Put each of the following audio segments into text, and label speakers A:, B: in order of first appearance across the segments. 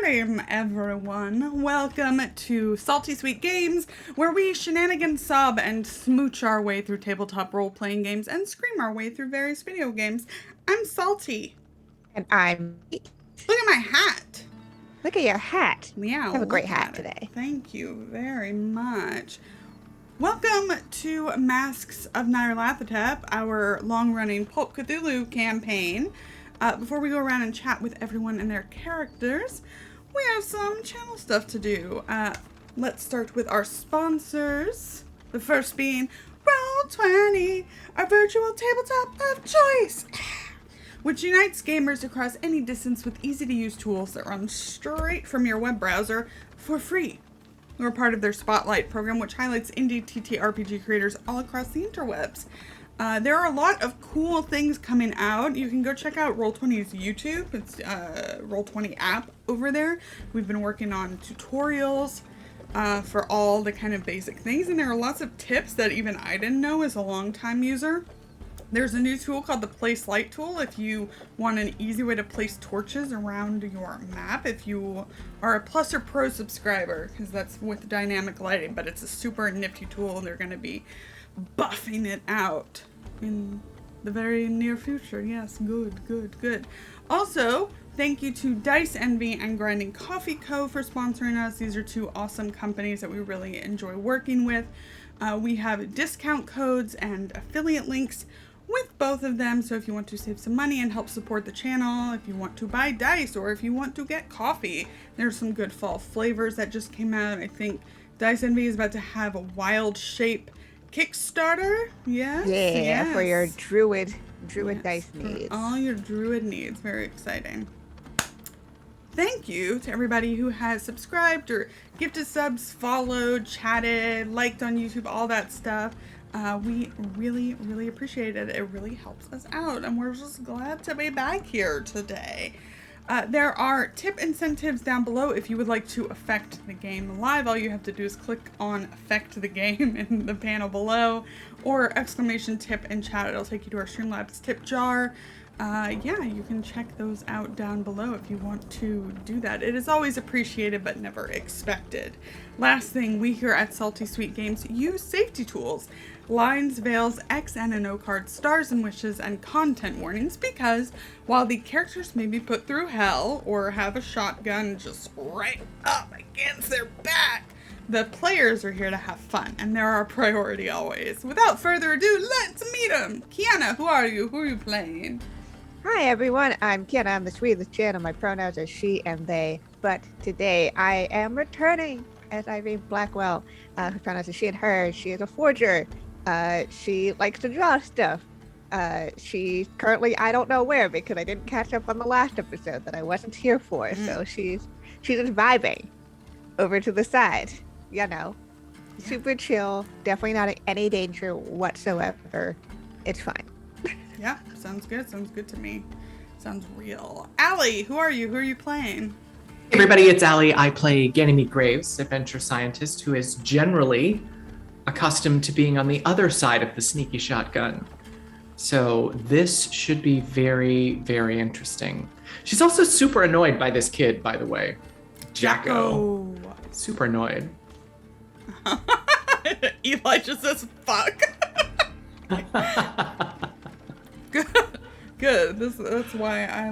A: game, everyone. Welcome to Salty Sweet Games, where we shenanigan sob and smooch our way through tabletop role-playing games and scream our way through various video games. I'm Salty.
B: And I'm...
A: Look at my hat.
B: Look at your hat.
A: Yeah,
B: you have a great hat today.
A: Thank you very much. Welcome to Masks of Nyarlathotep, our long-running Pulp Cthulhu campaign. Before we go around and chat with everyone and their characters, we have some channel stuff to do. Let's start with our sponsors. The first being Roll20, our virtual tabletop of choice, which unites gamers across any distance with easy-to-use tools that run straight from your web browser for free. We're part of their Spotlight program, which highlights indie TTRPG creators all across the interwebs. There are a lot of cool things coming out. You can go check out Roll20's YouTube. It's Roll20 app over there. We've been working on tutorials for all the kind of basic things, and there are lots of tips that even I didn't know as a long-time user. There's a new tool called the Place Light tool if you want an easy way to place torches around your map. If you are a Plus or Pro subscriber, because that's with dynamic lighting, but it's a super nifty tool, and they're going to be buffing it out in the very near future. Yes, good. Also, thank you to Dice Envy and Grinding Coffee Co. for sponsoring us. These are two awesome companies that we really enjoy working with. We have discount codes and affiliate links with both of them, so if you want to save some money and help support the channel, if you want to buy dice, or if you want to get coffee, there's some good fall flavors that just came out. I think Dice Envy is about to have a Wild Shape Kickstarter. Yes,
B: for your druid
A: yes,
B: dice needs.
A: For all your druid needs. Very exciting. Thank you to everybody who has subscribed or gifted subs, followed, chatted, liked on YouTube, all that stuff. We really appreciate it. It really helps us out, and we're just glad to be back here today. There are tip incentives down below if you would like to affect the game live. All you have to do is click on affect the game in the panel below, or exclamation tip in chat. It'll take you to our Streamlabs tip jar. Yeah, you can check those out down below if you want to do that. It is always appreciated but never expected. Last thing, we here at Salty Sweet Games use safety tools. Lines, veils, X and an O cards, stars and wishes, and content warnings, because while the characters may be put through hell or have a shotgun just right up against their back, the players are here to have fun, and they're our priority always. Without further ado, let's meet them. Kienna, who are you? Who are you playing?
B: Hi everyone, I'm Kienna. I'm the sweet of the channel. My pronouns are she and they, but today I am returning as Irene Blackwell. Her pronouns are she and her. She is a forger. She likes to draw stuff. She's currently, I don't know where, because I didn't catch up on the last episode that I wasn't here for. So she's just vibing over to the side, you know. Super chill, definitely not in any danger whatsoever. It's fine.
A: Yeah, sounds good. Sounds good to me. Sounds real. Allie, who are you? Who are you playing?
C: Hey everybody, it's Allie. I play Ganymede Graves, adventure scientist who is generally accustomed to being on the other side of the sneaky shotgun. So this should be very, very interesting. She's also super annoyed by this kid, by the way. Jacko. Super annoyed.
A: Eli just says, fuck. Good. That's why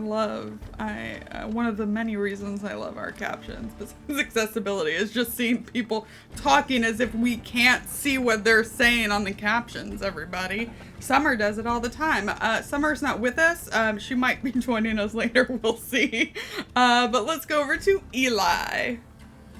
A: one of the many reasons I love our captions, besides accessibility, is just seeing people talking as if we can't see what they're saying on the captions, everybody. Summer does it all the time. Summer's not with us. She might be joining us later, we'll see. But let's go over to Eli.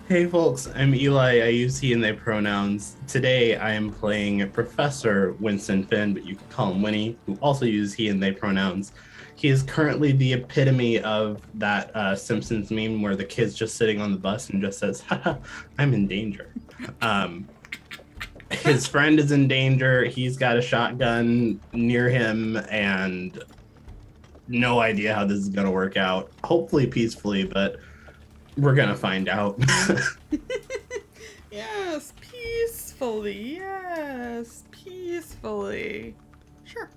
D: Hey folks, I'm Eli. I use he and they pronouns. Today I am playing Professor Winston Finn, but you can call him Winnie, who also uses he and they pronouns. He is currently the epitome of that Simpsons meme where the kid's just sitting on the bus and just says, haha, I'm in danger. His friend is in danger. He's got a shotgun near him and no idea how this is going to work out. Hopefully peacefully, but we're gonna find out.
A: Yes, peacefully. Yes, peacefully. Sure.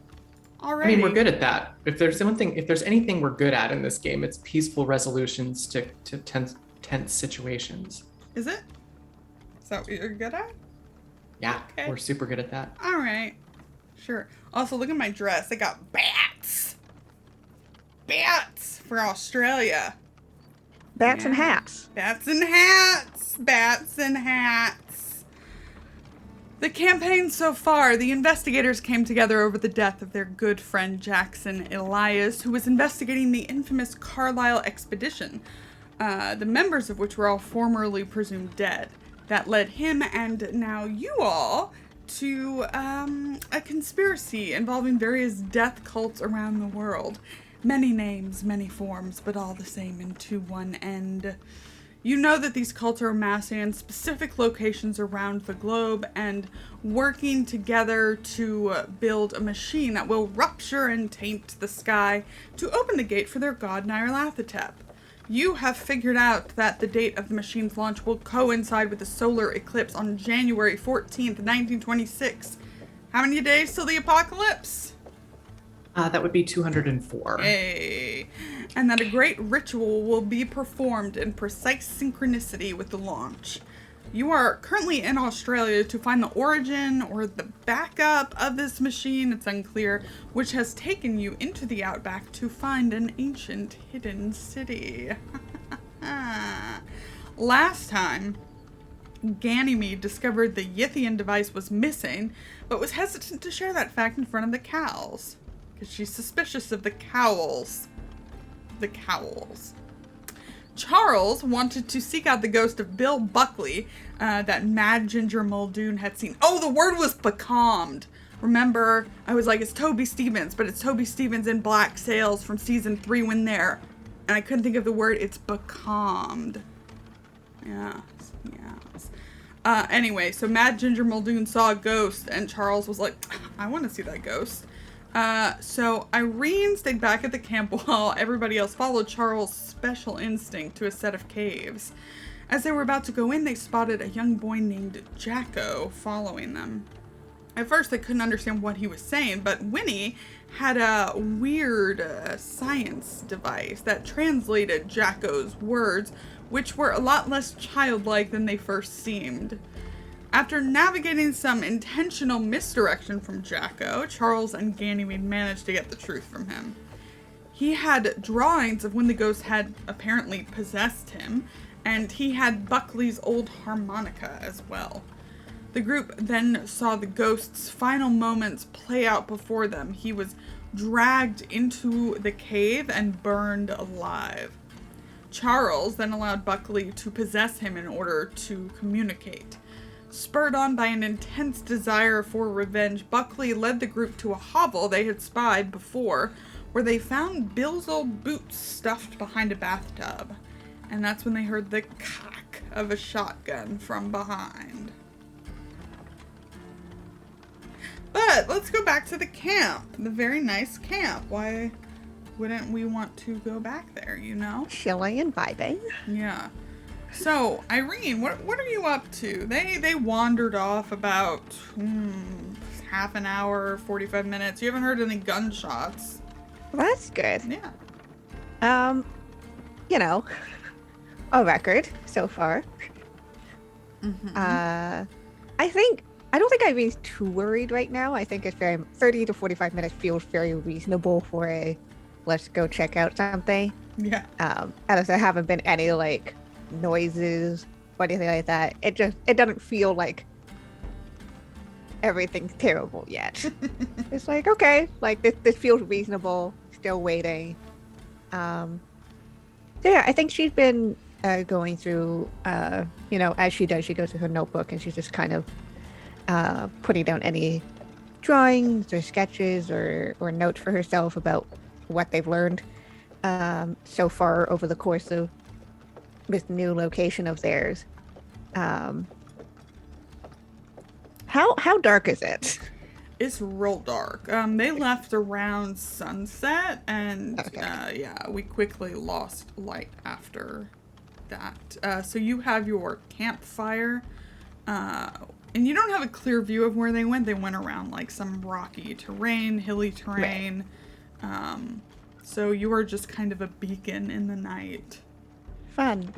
A: Alrighty.
C: I mean, we're good at that. If there's anything we're good at in this game, it's peaceful resolutions to tense situations.
A: Is it? Is that what you're good at?
C: Yeah,
A: Okay.
C: we're super good at that.
A: All right. Sure. Also, look at my dress. I got bats. Bats for Australia.
B: Bats and hats.
A: Bats and hats. Bats and hats. The campaign so far, the investigators came together over the death of their good friend Jackson Elias, who was investigating the infamous Carlisle expedition, the members of which were all formerly presumed dead. That led him, and now you all, to a conspiracy involving various death cults around the world. Many names, many forms, but all the same into one end. You know that these cults are amassing in specific locations around the globe and working together to build a machine that will rupture and taint the sky to open the gate for their god Nyarlathotep. You have figured out that the date of the machine's launch will coincide with the solar eclipse on January 14th, 1926. How many days till the apocalypse?
C: That would be 204.
A: Hey. And that a great ritual will be performed in precise synchronicity with the launch. You are currently in Australia to find the origin or the backup of this machine, it's unclear, which has taken you into the outback to find an ancient hidden city. Last time, Ganymede discovered the Yithian device was missing, but was hesitant to share that fact in front of the cows, because she's suspicious of the cowls. The cowls. Charles wanted to seek out the ghost of Bill Buckley that Mad Ginger Muldoon had seen. Oh, the word was becalmed. Remember, I was like, it's Toby Stevens, but it's Toby Stevens in Black Sails from season 3 when there. And I couldn't think of the word. It's becalmed. Yeah. Anyway, so Mad Ginger Muldoon saw a ghost, and Charles was like, I want to see that ghost. So Irene stayed back at the camp while everybody else followed Charles' special instinct to a set of caves. As they were about to go in, they spotted a young boy named Jacko following them. At first, they couldn't understand what he was saying, but Winnie had a weird science device that translated Jacko's words, which were a lot less childlike than they first seemed. After navigating some intentional misdirection from Jacko, Charles and Ganymede managed to get the truth from him. He had drawings of when the ghost had apparently possessed him, and he had Buckley's old harmonica as well. The group then saw the ghost's final moments play out before them. He was dragged into the cave and burned alive. Charles then allowed Buckley to possess him in order to communicate. Spurred on by an intense desire for revenge, Buckley led the group to a hovel they had spied before, where they found Bill's old boots stuffed behind a bathtub. And that's when they heard the cock of a shotgun from behind. But let's go back to the camp, the very nice camp. Why wouldn't we want to go back there, you know?
B: Chilling and vibing.
A: Yeah. So, Irene, what are you up to? They wandered off about half an hour, 45 minutes. You haven't heard any gunshots.
B: Well, that's good.
A: Yeah.
B: You know, a record so far.
A: Mm-hmm.
B: I don't think I'd be too worried right now. I think it's 30 to 45 minutes feels very reasonable for a let's go check out something.
A: Yeah.
B: As there haven't been any like noises or anything like that. It doesn't feel like everything's terrible yet. It's like, okay, like this feels reasonable, still waiting. So yeah, I think she's been going through you know, as she does, she goes through her notebook and she's just kind of putting down any drawings or sketches or notes for herself about what they've learned so far over the course of this new location of theirs. How dark is it?
A: It's real dark. They left around sunset, and
B: Okay.
A: yeah, we quickly lost light after that. So you have your campfire, and you don't have a clear view of where they went. They went around like some rocky terrain, hilly terrain. Right. So you are just kind of a beacon in the night.
B: Fun.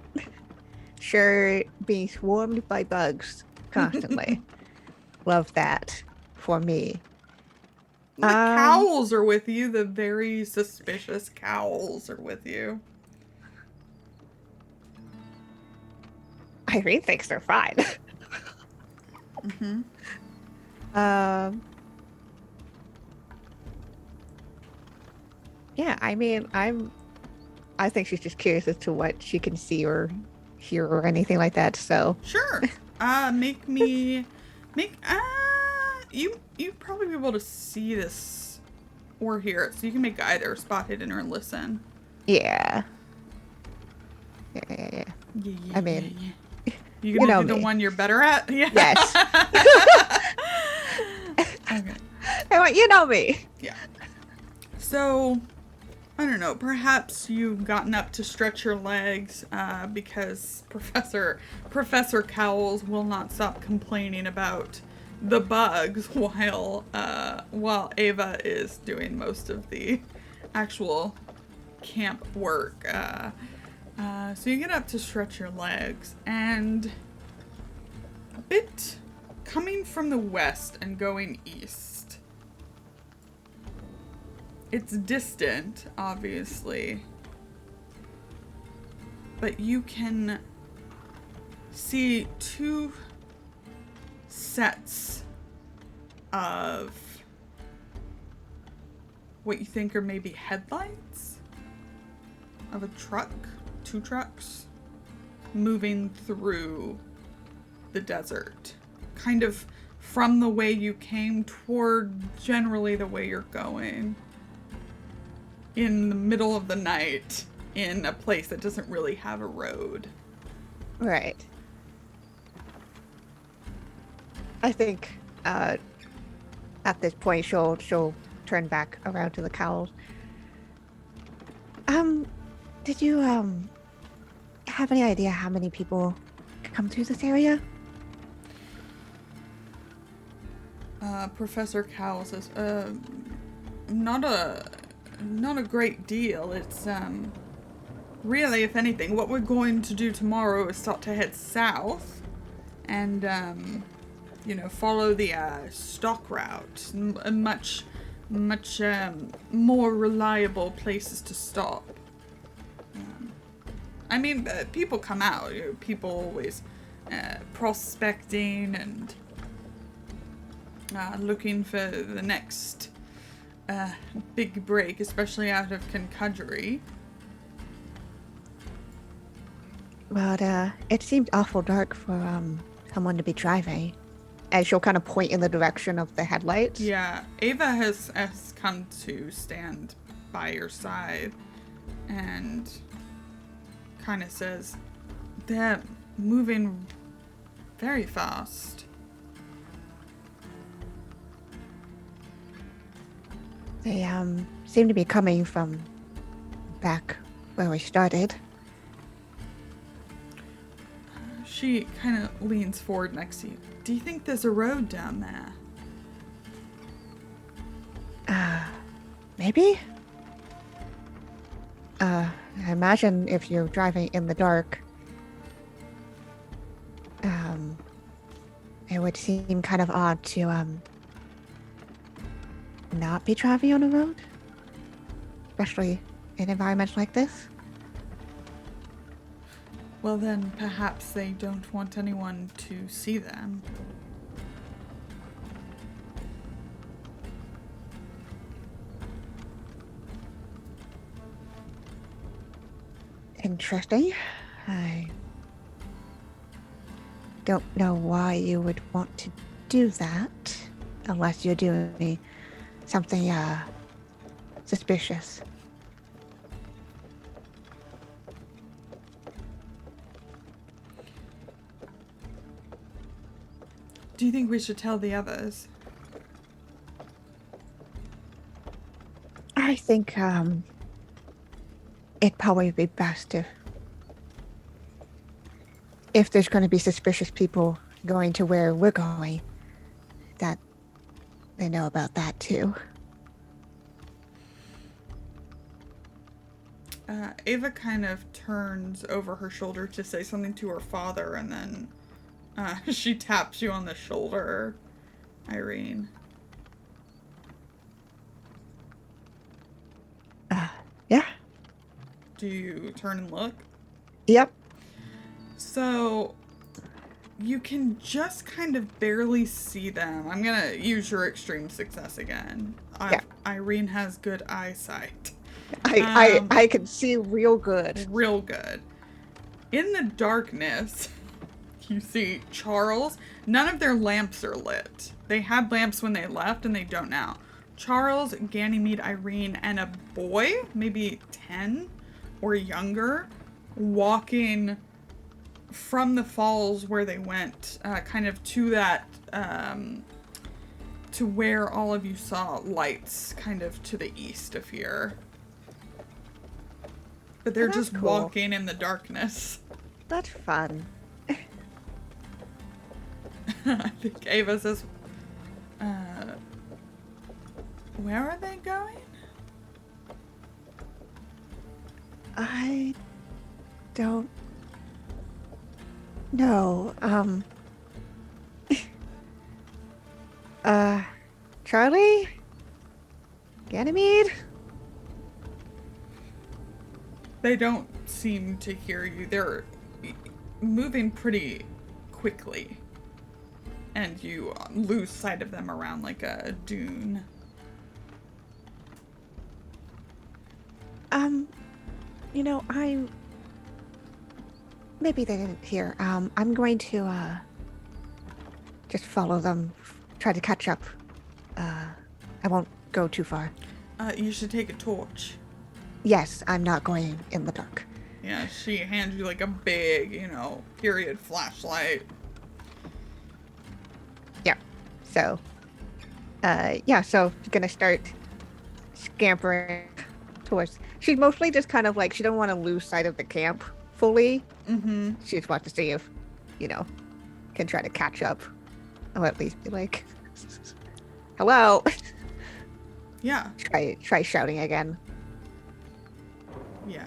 B: Sure, being swarmed by bugs constantly. Love that for me.
A: The cowls are with you. The very suspicious cowls are with you.
B: Irene thinks they're fine.
A: Mm-hmm.
B: Yeah, I mean, I think she's just curious as to what she can see or hear or anything like that. So
A: Sure. You probably be able to see this or hear it, so you can make either spot hidden or listen.
B: yeah.
A: Yeah,
B: I mean,
A: you gonna
B: know
A: do the
B: me.
A: one you're better at? Yeah.
B: Yes.
A: Okay.
B: You know me.
A: Yeah. So, I don't know. Perhaps you've gotten up to stretch your legs because Professor Cowles will not stop complaining about the bugs while Ava is doing most of the actual camp work. So you get up to stretch your legs, and a bit coming from the west and going east. It's distant, obviously, but you can see two sets of what you think are maybe headlights of a truck, two trucks, moving through the desert, kind of from the way you came toward generally the way you're going, in the middle of the night, in a place that doesn't really have a road.
B: Right. I think at this point she'll turn back around to the cowls. Did you have any idea how many people come through this area?
A: Professor Cowell says, not a great deal. It's, really, if anything, what we're going to do tomorrow is start to head south and, follow the, stock route. Much more reliable places to stop. People come out. People always prospecting and looking for the next big break, especially out of Concudgery.
B: But it seemed awful dark for someone to be driving. And she'll kind of point in the direction of the headlights.
A: Yeah, Ava has come to stand by your side and kind of says, they're moving very fast.
B: They seem to be coming from back where we started.
A: She kind of leans forward next to you. Do you think there's a road down there?
B: Maybe? I imagine if you're driving in the dark, it would seem kind of odd to, not be driving on a road. Especially in environments like this.
A: Well, then perhaps they don't want anyone to see them.
B: Interesting. I don't know why you would want to do that unless you're doing something suspicious.
A: Do you think we should tell the others?
B: I think it'd probably be best if there's going to be suspicious people going to where we're going, that they know about that too.
A: Ava kind of turns over her shoulder to say something to her father, and then she taps you on the shoulder, Irene.
B: Yeah.
A: Do you turn and look?
B: Yep.
A: So you can just kind of barely see them. I'm gonna use your extreme success again.
B: Yeah.
A: Irene has good eyesight.
B: I can see real good.
A: Real good. In the darkness, you see Charles. None of their lamps are lit. They had lamps when they left, and they don't now. Charles, Ganymede, Irene, and a boy, maybe 10 or younger, walking from the falls where they went, kind of to that, to where all of you saw lights, kind of to the east of here. But they're just
B: cool.
A: walking in the darkness.
B: That's fun.
A: I think Ava says, where are they going?
B: I don't know. Charlie? Ganymede?
A: They don't seem to hear you. They're moving pretty quickly. And you lose sight of them around like a dune.
B: You know, maybe they didn't hear. I'm going to, just follow them, try to catch up. I won't go too far.
A: You should take a torch.
B: Yes, I'm not going in the dark.
A: Yeah, she hands you like a big, period flashlight.
B: Yeah. So, so she's gonna start scampering towards. She's mostly just kind of like, she don't want to lose sight of the camp fully.
A: Mm-hmm.
B: She just wants to see if, can try to catch up. Or at least be like, hello.
A: Yeah.
B: Try shouting again.
A: Yeah.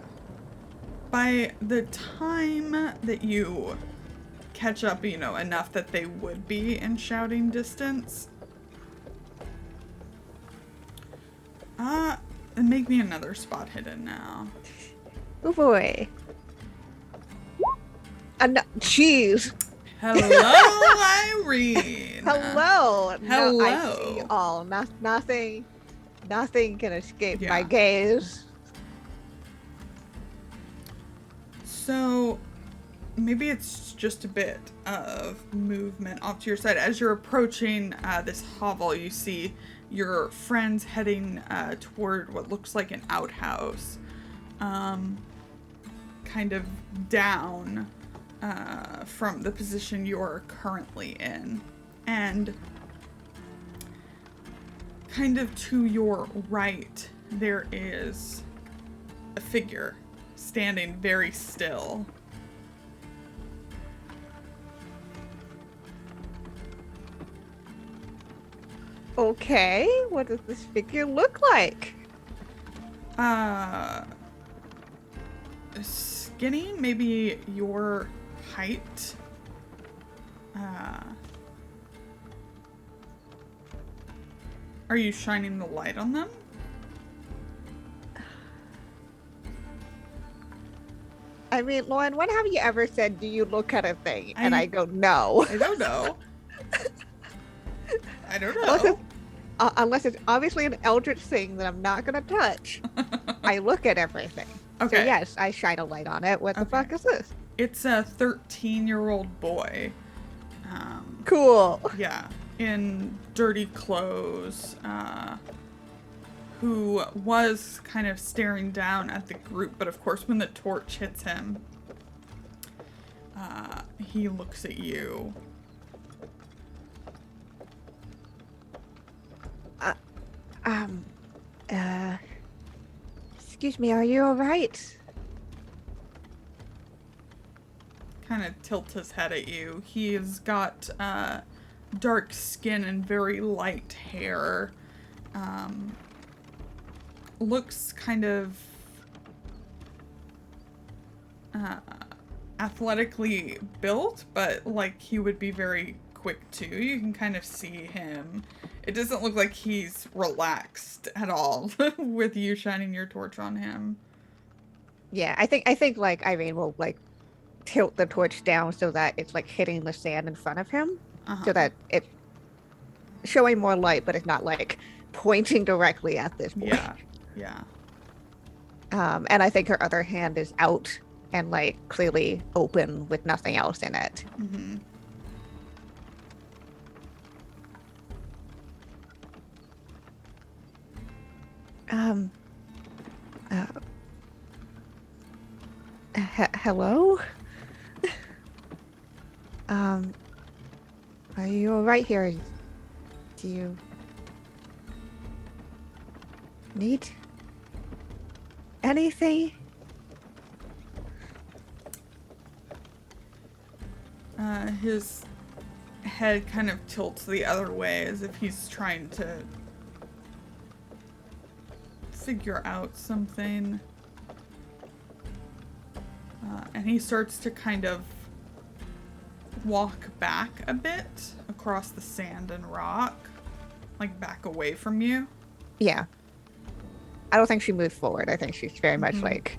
A: By the time that you catch up, enough that they would be in shouting distance. And make me another spot hidden now.
B: Oh boy. Jeez.
A: Hello, Irene.
B: Hello.
A: Hello.
B: No, I see all. Nothing can escape my
A: Yeah.
B: gaze.
A: So maybe it's just a bit of movement off to your side. As you're approaching this hovel, you see your friends heading toward what looks like an outhouse, kind of down from the position you're currently in. And kind of to your right, there is a figure standing very still.
B: Okay, what does this figure look like?
A: Skinny, maybe your height. Are you shining the light on them?
B: I mean, Lauren, when have you ever said, do you look at a thing? And I go, no.
A: I don't know. I don't
B: Unless
A: know.
B: unless it's obviously an eldritch thing that I'm not going to touch. I look at everything.
A: Okay.
B: So yes, I shine a light on it. What the fuck is this?
A: It's a 13-year-old boy.
B: Cool.
A: Yeah, in dirty clothes, who was kind of staring down at the group, but of course when the torch hits him, he looks at you.
B: Excuse me, are you alright?
A: Kind of tilts his head at you. He's got dark skin and very light hair. Looks kind of athletically built, but like he would be very quick too. You can kind of see him. It doesn't look like he's relaxed at all with you shining your torch on him.
B: Yeah, I think like Irene will like tilt the torch down so that it's like hitting the sand in front of him, so that it's showing more light, but it's not like pointing directly at this boy.
A: Yeah, yeah.
B: And I think her other hand is out and like clearly open with nothing else in it.
A: Mm-hmm.
B: Um. Hello. Are you all right here? Do you need anything?
A: His head kind of tilts the other way as if he's trying to figure out something. And he starts to kind of walk back a bit across the sand and rock, like back away from you.
B: Yeah. I don't think she moved forward. I think she's very much like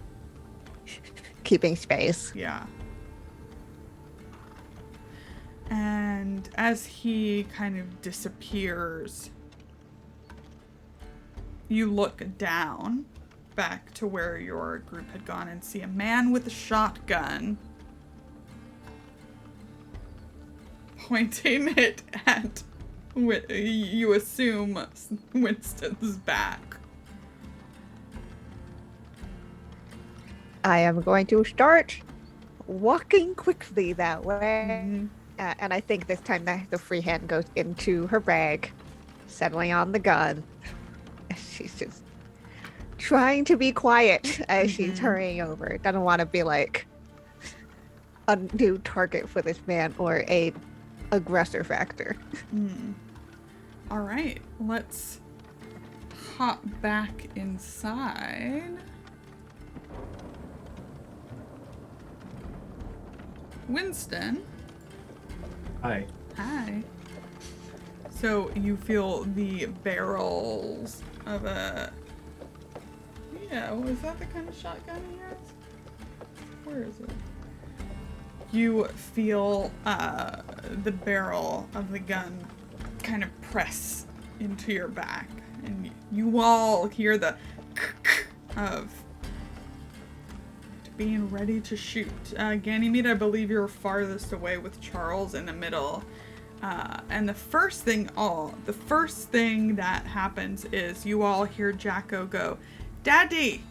B: keeping space.
A: Yeah. And as he kind of disappears, you look down back to where your group had gone and see a man with a shotgun pointing it at, you assume, Winston's back.
B: I am going to start walking quickly that way.
A: Mm-hmm.
B: And I think this time the free hand goes into her bag, settling on the gun. She's just trying to be quiet as she's hurrying over. Doesn't want to be like a new target for this man or a aggressor factor.
A: All right, let's hop back inside. Winston.
D: Hi.
A: Hi. So you feel the barrels of a... Yeah, was that the kind of shotgun he has? Where is it? You feel the barrel of the gun kind of press into your back. And you all hear the of being ready to shoot. Ganymede, I believe you're farthest away with Charles in the middle. And the first thing that happens is you all hear Jacko go, "Daddy!"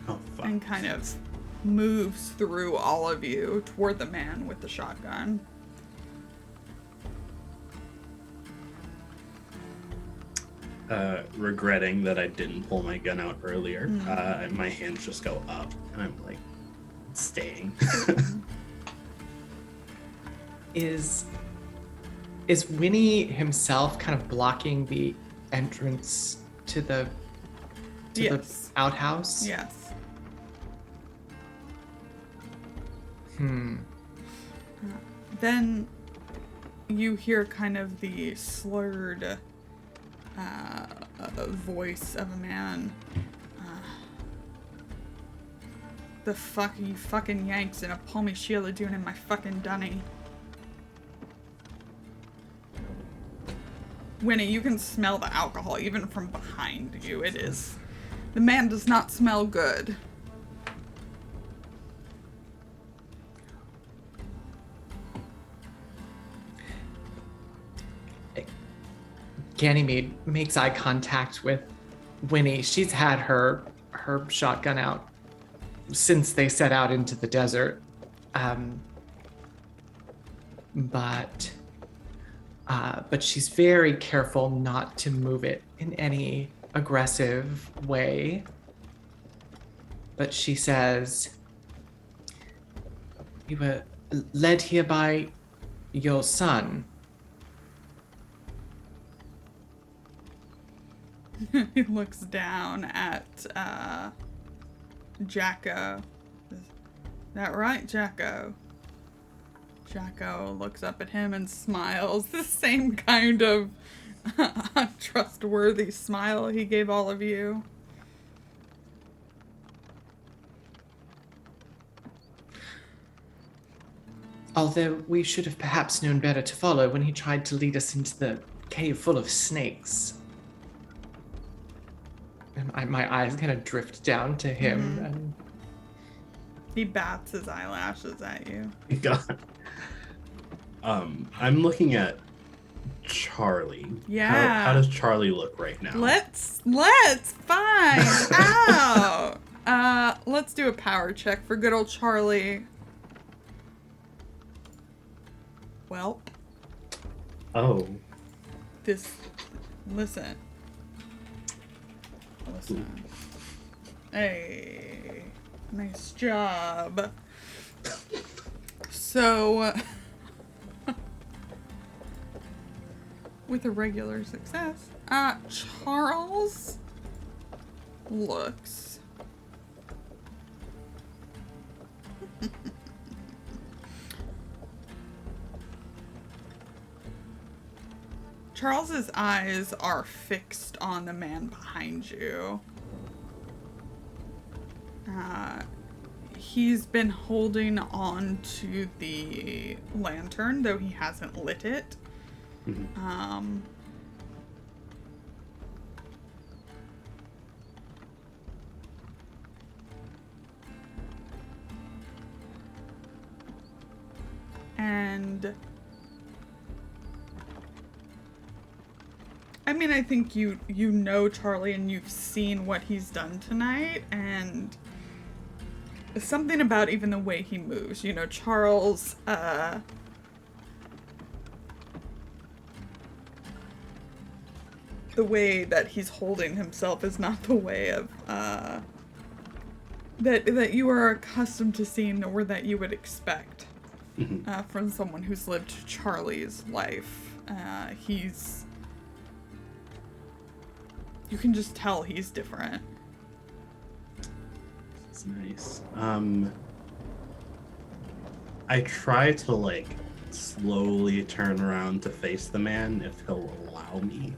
D: Oh, fuck.
A: And kind of moves through all of you toward the man with the shotgun.
D: Regretting that I didn't pull my gun out earlier, my hands just go up, and I'm like, staying.
C: Is Winnie himself kind of blocking the entrance to the
A: Yes.
C: outhouse?
A: Yes. Then you hear kind of the slurred voice of a man. The fuck are you fucking Yanks in a palmy shield are doing in my fucking dunny? Winnie, you can smell the alcohol even from behind you. It is. The man does not smell good.
C: Ganymede makes eye contact with Winnie. She's had her shotgun out since they set out into the desert. But she's very careful not to move it in any aggressive way. But she says, "We were led here by your son."
A: He looks down at Jacko. That right, Jacko? Jacko looks up at him and smiles. The same kind of untrustworthy smile he gave all of you.
C: Although we should have perhaps known better to follow when he tried to lead us into the cave full of snakes. And my eyes kind of drift down to him. And
A: He bats his eyelashes at you.
D: God. I'm looking at Charlie.
A: Yeah.
D: How does Charlie look right now?
A: Let's find out. Let's do a power check for good old Charlie. Well.
D: Oh.
A: Listen. Hey. Nice job. So, with a regular success, Charles looks Charles's eyes are fixed on the man behind you. He's been holding on to the lantern, though he hasn't lit it.
D: Mm-hmm.
A: And I mean, I think you know Charlie and you've seen what he's done tonight, and something about even the way he moves. You know, Charles, the way that he's holding himself is not the way of, that you are accustomed to seeing or that you would expect from someone who's lived Charlie's life. You can just tell he's different.
D: That's nice. I try to like slowly turn around to face the man if he'll allow me.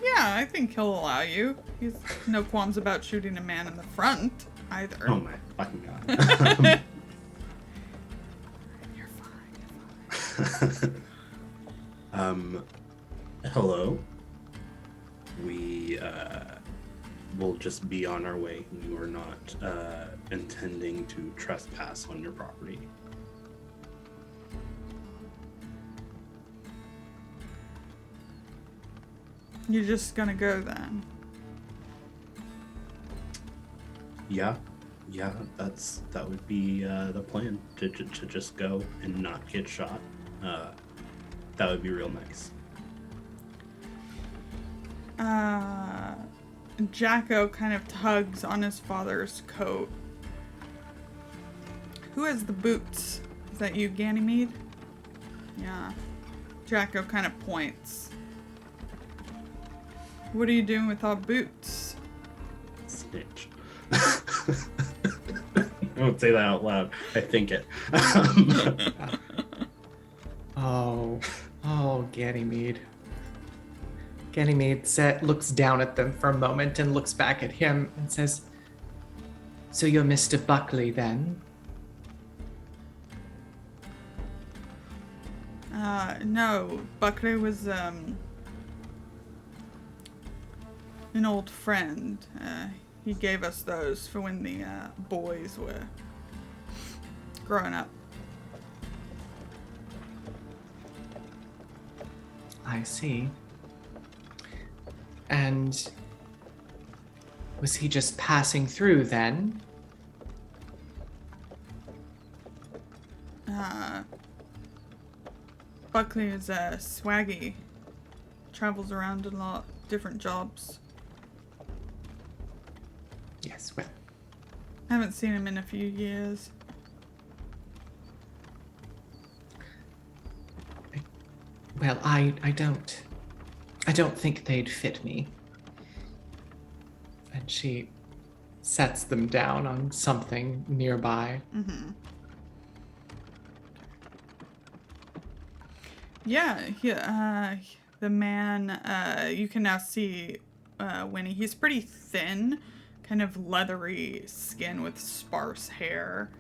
A: Yeah, I think he'll allow you. He's no qualms about shooting a man in the front either.
D: Oh my fucking god.
A: You're fine.
D: Hello. We will just be on our way. We were not intending to trespass on your property.
A: You're just gonna go then?
D: Yeah, that would be the plan, to just go and not get shot. That would be real nice.
A: Jacko kind of tugs on his father's coat. Who has the boots? Is that you, Ganymede? Yeah. Jacko kind of points. What are you doing with all boots?
D: Snitch. I won't say that out loud. I think it.
C: Oh, Ganymede. Ganymede looks down at them for a moment and looks back at him and says, "So you're Mr. Buckley then?"
A: No. Buckley was, an old friend. He gave us those for when the, boys were growing up.
C: I see. And was he just passing through then?
A: Buckley is swaggy. Travels around a lot, different jobs.
C: Yes, well.
A: Haven't seen him in a few years.
C: Well, I don't think they'd fit me. And she sets them down on something nearby.
A: Mm-hmm. Yeah, the man, you can now see Winnie. He's pretty thin, kind of leathery skin with sparse hair.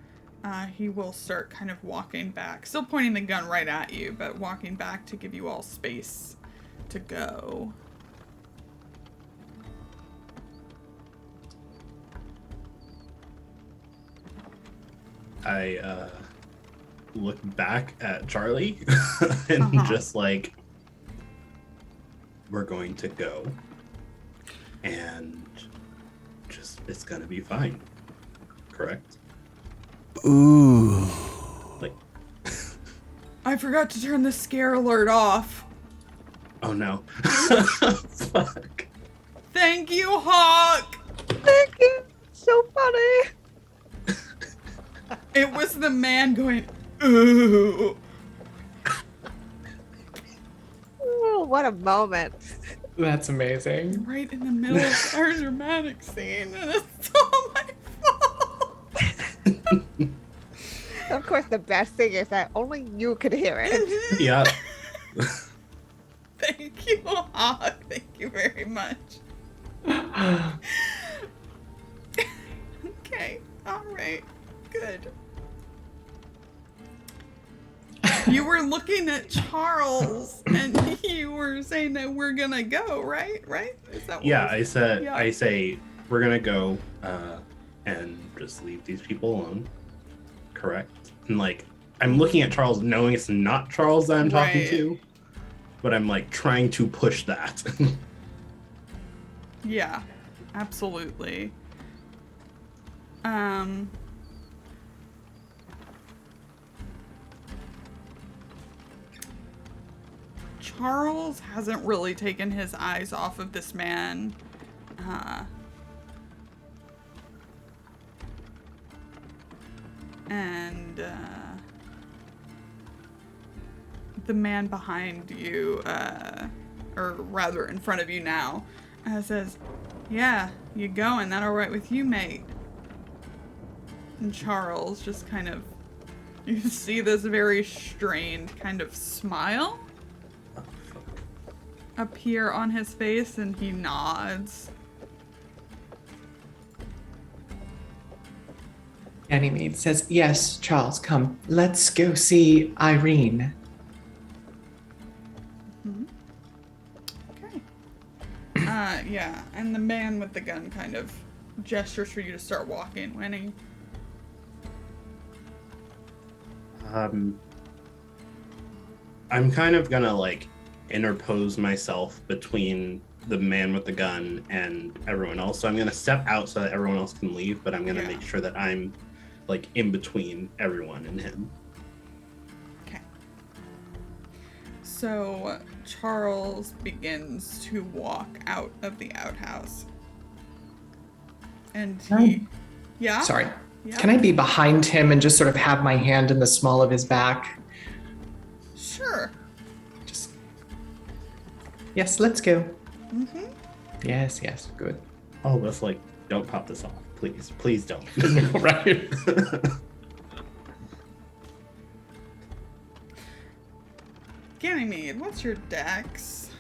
A: He will start kind of walking back, still pointing the gun right at you, but walking back to give you all space to go.
D: I look back at Charlie and just like, we're going to go, and just it's gonna be fine. Correct?
E: Ooh.
D: Like,
A: I forgot to turn the scare alert off.
D: oh no. Fuck.
A: Thank you, Hawk!
B: Thank you. So funny.
A: It was the man going, ooh.
B: Oh, what a moment.
C: That's amazing.
A: Right in the middle of our dramatic scene, and it's all my fault.
B: Of course, the best thing is that only you could hear it.
D: Yeah.
A: Thank you, Hawk. Thank you very much. Okay, alright, good. You were looking at Charles, and you were saying that we're gonna go, right? Right? Is that what
D: Yeah,
A: was-
D: I said,
A: Yeah.
D: I say we're gonna go and just leave these people alone. Correct? And like, I'm looking at Charles knowing it's not Charles that I'm talking
A: Right.
D: to, but I'm like trying to push that.
A: Yeah, absolutely. Charles hasn't really taken his eyes off of this man. And the man behind you, or rather in front of you now, says, "Yeah, you going? That all right with you, mate?" And Charles just kind of, you see this very strained kind of smile appear on his face, and he nods.
C: Ganymede says, yes, Charles, come. Let's go see Irene.
A: Okay. Yeah, and the man with the gun kind of gestures for you to start walking, Winnie.
D: I'm kind of gonna like interpose myself between the man with the gun and everyone else. So I'm gonna step out so that everyone else can leave, but I'm gonna
A: Yeah.
D: make sure that I'm like in between everyone and him.
A: Okay. So Charles begins to walk out of the outhouse. And he... Yeah?
C: Sorry.
A: Yeah.
C: Can I be behind him and just sort of have my hand in the small of his back?
A: Sure.
C: Just. Yes, let's go.
A: Mm-hmm.
C: Yes, yes, good.
D: Oh, let's like, don't pop this off, please. Please don't.
C: Right.
A: Ganymede, what's your dex?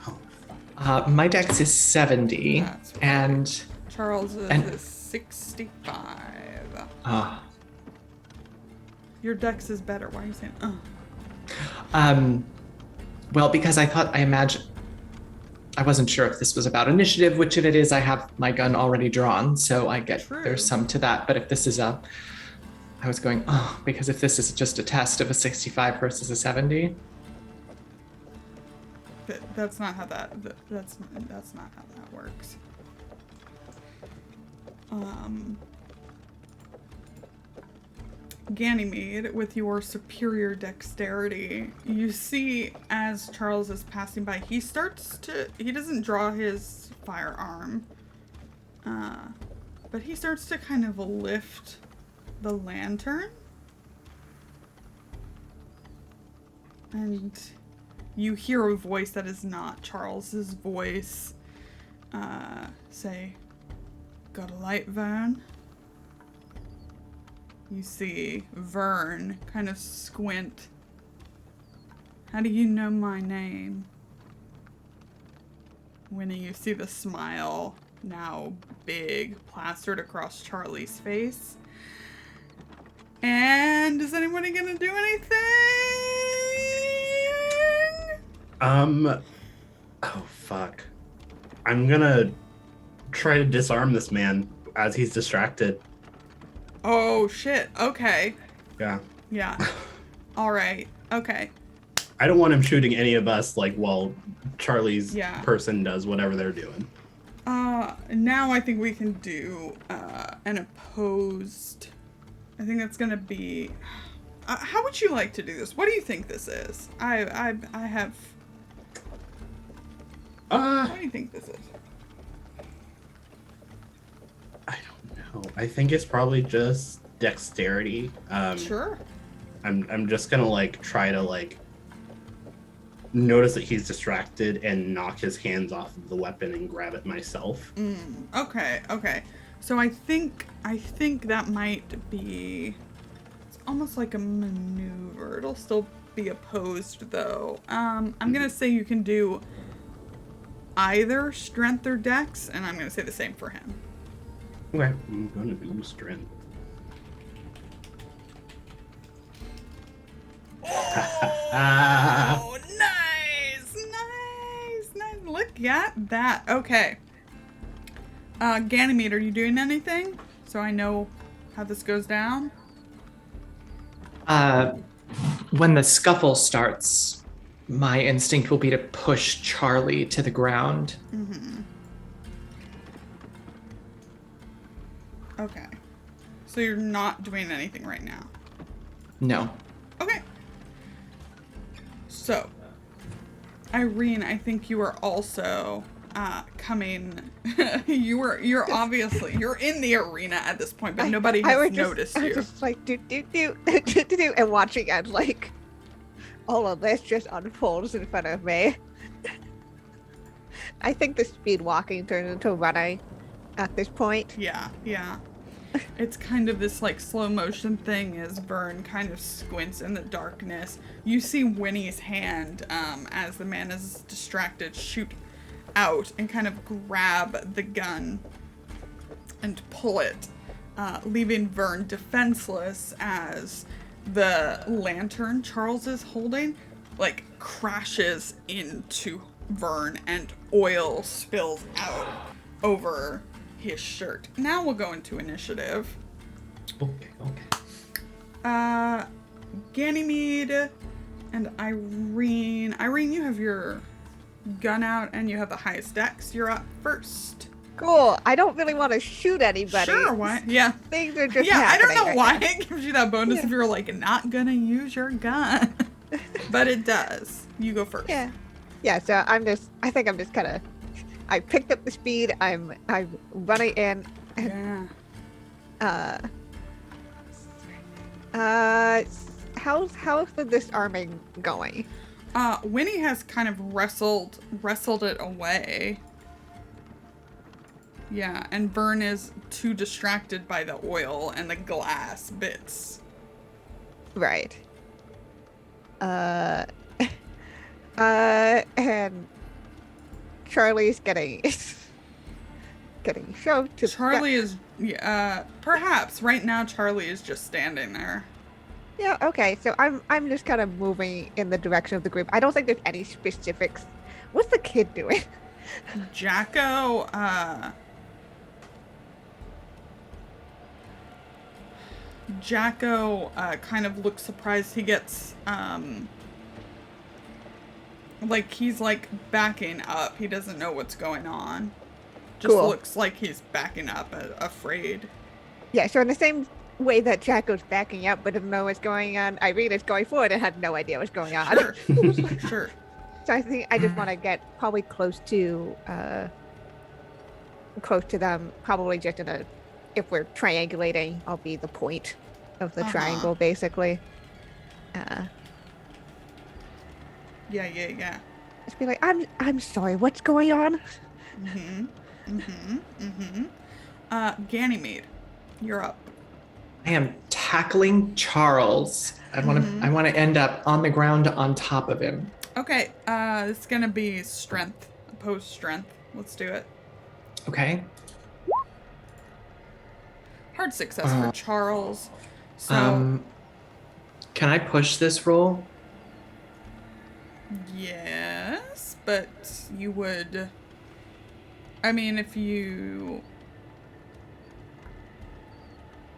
D: Oh, fuck.
C: My dex is 70,
A: That's right.
C: and
A: Charles
C: And-
A: is 65.
C: uh,
A: Your dex is better. Why are you saying,
C: well, because I imagine, I wasn't sure if this was about initiative, which if it is, I have my gun already drawn, so I get
A: True.
C: there's some to that. But if this is I was going, because if this is just a test of a 65 versus a 70,
A: That's not how that's not how that works. Ganymede, with your superior dexterity, you see as Charles is passing by, he doesn't draw his firearm, but he starts to kind of lift the lantern, and you hear a voice that is not Charles's voice say, Got a light, Vern? You see Vern kind of squint. How do you know my name? Winnie, you see the smile now big plastered across Charlie's face. And is anybody gonna do anything?
D: Oh fuck. I'm gonna try to disarm this man as he's distracted.
A: Oh shit. Okay.
D: Yeah.
A: Yeah. All right. Okay.
D: I don't want him shooting any of us like while Charlie's
A: Yeah.
D: person does whatever they're doing.
A: Now I think we can do an opposed. I think that's gonna be. How would you like to do this? What do you think this is? I have. What do you think this is?
D: I don't know. I think it's probably just dexterity.
A: Sure.
D: I'm just gonna like try to like notice that he's distracted and knock his hands off of the weapon and grab it myself.
A: Okay. Okay. So I think that might be. It's almost like a maneuver. It'll still be opposed though. I'm gonna say you can do either strength or dex, and I'm gonna say the same for him.
D: Okay, I'm gonna do strength.
A: Oh, nice. Look at that. Okay. Ganymede, are you doing anything? So I know how this goes down.
C: When the scuffle starts, my instinct will be to push Charlie to the ground.
A: Okay. So you're not doing anything right now.
C: No.
A: Okay. So, Irene, I think you are also coming. You're obviously in the arena at this point, but nobody has noticed
B: I
A: you.
B: was just like do and watching as like all of this just unfolds in front of me. I think the speed walking turns into running at this point.
A: Yeah. It's kind of this like slow motion thing as Vern kind of squints in the darkness. You see Winnie's hand as the man is distracted shoot out and kind of grab the gun and pull it, leaving Vern defenseless as the lantern Charles is holding like crashes into Vern and oil spills out over his shirt. Now we'll go into initiative.
D: Okay.
A: Ganymede and Irene. Irene, you have your gun out and you have the highest dex. You're up first.
B: Cool. I don't really want to shoot anybody.
A: Sure, why? Yeah.
B: Things are just
A: I don't
B: happening
A: know
B: right
A: why
B: now.
A: it gives you that bonus if you're like not gonna use your gun. But it does. You go first.
B: Yeah, so I think I'm just kind of, I picked up the speed, I'm running in.
A: Yeah.
B: How's the disarming going?
A: Winnie has kind of wrestled it away. Yeah, and Vern is too distracted by the oil and the glass bits.
B: Right. And Charlie's getting shoved to.
A: Charlie is, perhaps right now Charlie is just standing there.
B: Yeah. Okay. So I'm just kind of moving in the direction of the group. I don't think there's any specifics. What's the kid doing?
A: Jacko, kind of looks surprised. He gets, like he's like backing up. He doesn't know what's going on. Just
B: Cool.
A: looks like he's backing up, afraid.
B: Yeah. So in the same way that Jacko's backing up but doesn't know what's going on, Irene is going forward and had no idea what's going on.
A: Sure, sure.
B: So I think I just want to get probably close to them. Probably just if we're triangulating, I'll be the point of the triangle, basically.
A: Yeah.
B: Just be like, I'm sorry, what's going on?
A: Ganymede, you're up.
C: I am tackling Charles. I want to end up on the ground on top of him.
A: Okay, it's gonna be strength, opposed strength. Let's do it.
C: Okay.
A: Hard success for Charles. So,
C: can I push this roll?
A: yes, but you would. I mean, if you.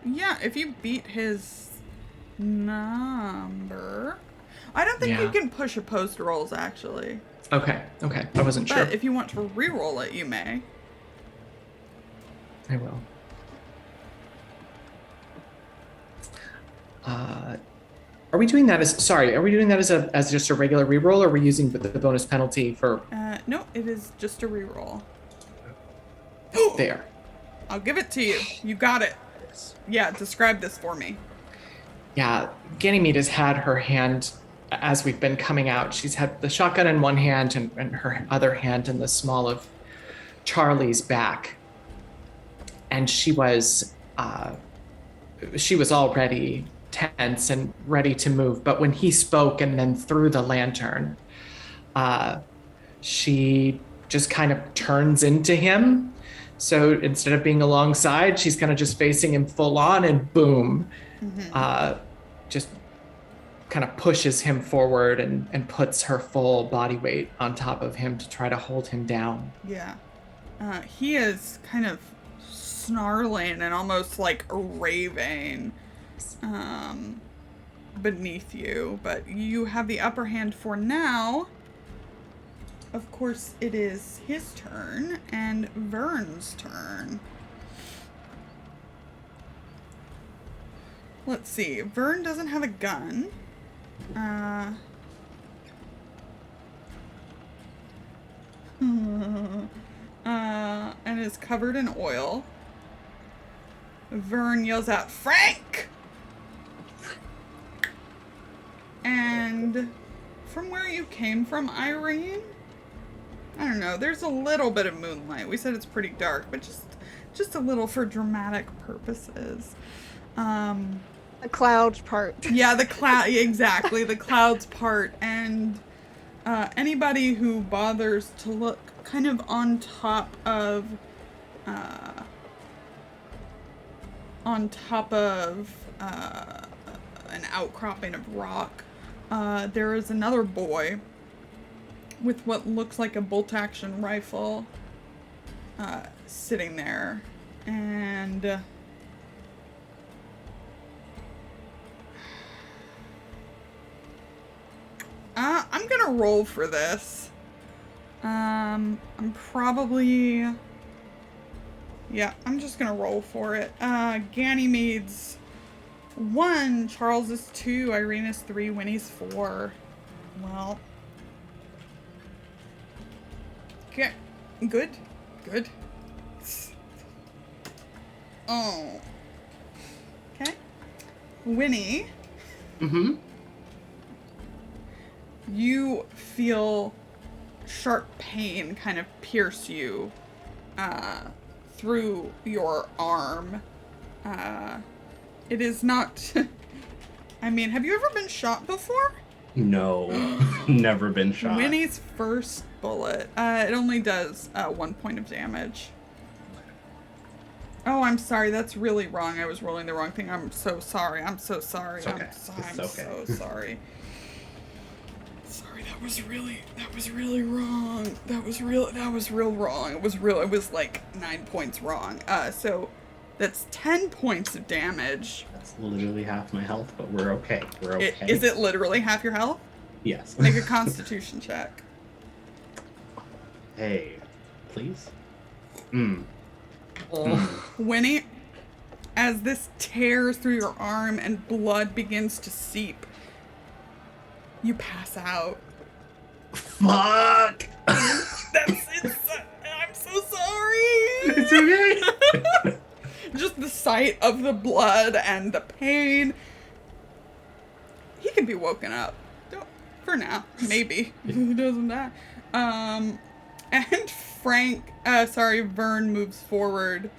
A: Yeah, if you beat his number. I don't think you can push opposed rolls, actually.
C: Okay. I wasn't sure.
A: But if you want to re-roll it, you may.
C: I will. Are we doing that as just a regular reroll, or are we using the bonus penalty for?
A: No, it is just a re-roll.
C: There.
A: I'll give it to you. You got it. Yeah, describe this for me.
C: Yeah, Ganymede has had her hand, as we've been coming out, she's had the shotgun in one hand and her other hand in the small of Charlie's back. And she was already tense and ready to move. But when he spoke and then threw the lantern, she just kind of turns into him. So instead of being alongside, she's kind of just facing him full on, and boom, just kind of pushes him forward and puts her full body weight on top of him to try to hold him down.
A: Yeah. He is kind of snarling and almost like raving beneath you, but you have the upper hand for now. Of course, it is his turn and Vern's turn. Let's see. Vern doesn't have a gun. And is covered in oil. Vern yells out, "Frank!" And from where you came from, Irene, I don't know, there's a little bit of moonlight. We said it's pretty dark, but just a little for dramatic purposes.
B: The clouds part.
A: Yeah, exactly, the clouds part. And anybody who bothers to look kind of on top of an outcropping of rock, there is another boy with what looks like a bolt-action rifle sitting there. And I'm gonna roll for this. I'm just gonna roll for it. Ganymede's 1, Charles is 2, Irene is 3, Winnie's 4. Well, okay, good. Oh, okay. Winnie.
C: Mm-hmm.
A: You feel sharp pain kind of pierce you through your arm. It is not... I mean, have you ever been shot before?
D: No, never been shot.
A: Winnie's first bullet. It only does 1 point of damage. Oh, I'm sorry. That's really wrong. I was rolling the wrong thing. I'm so sorry. I'm so sorry.
D: It's okay.
A: I'm so sorry. Sorry, that was really wrong. That was real wrong. It was like 9 points wrong. So that's 10 points of damage.
D: That's literally half my health, but we're okay.
A: Is it literally half your health?
D: Yes.
A: Make a constitution check.
D: Hey, please?
A: Winnie, as this tears through your arm and blood begins to seep, you pass out.
D: Fuck!
A: I'm so sorry!
D: It's okay!
A: Just the sight of the blood and the pain. He can be woken up. For now. Maybe. He doesn't die. And Vern moves forward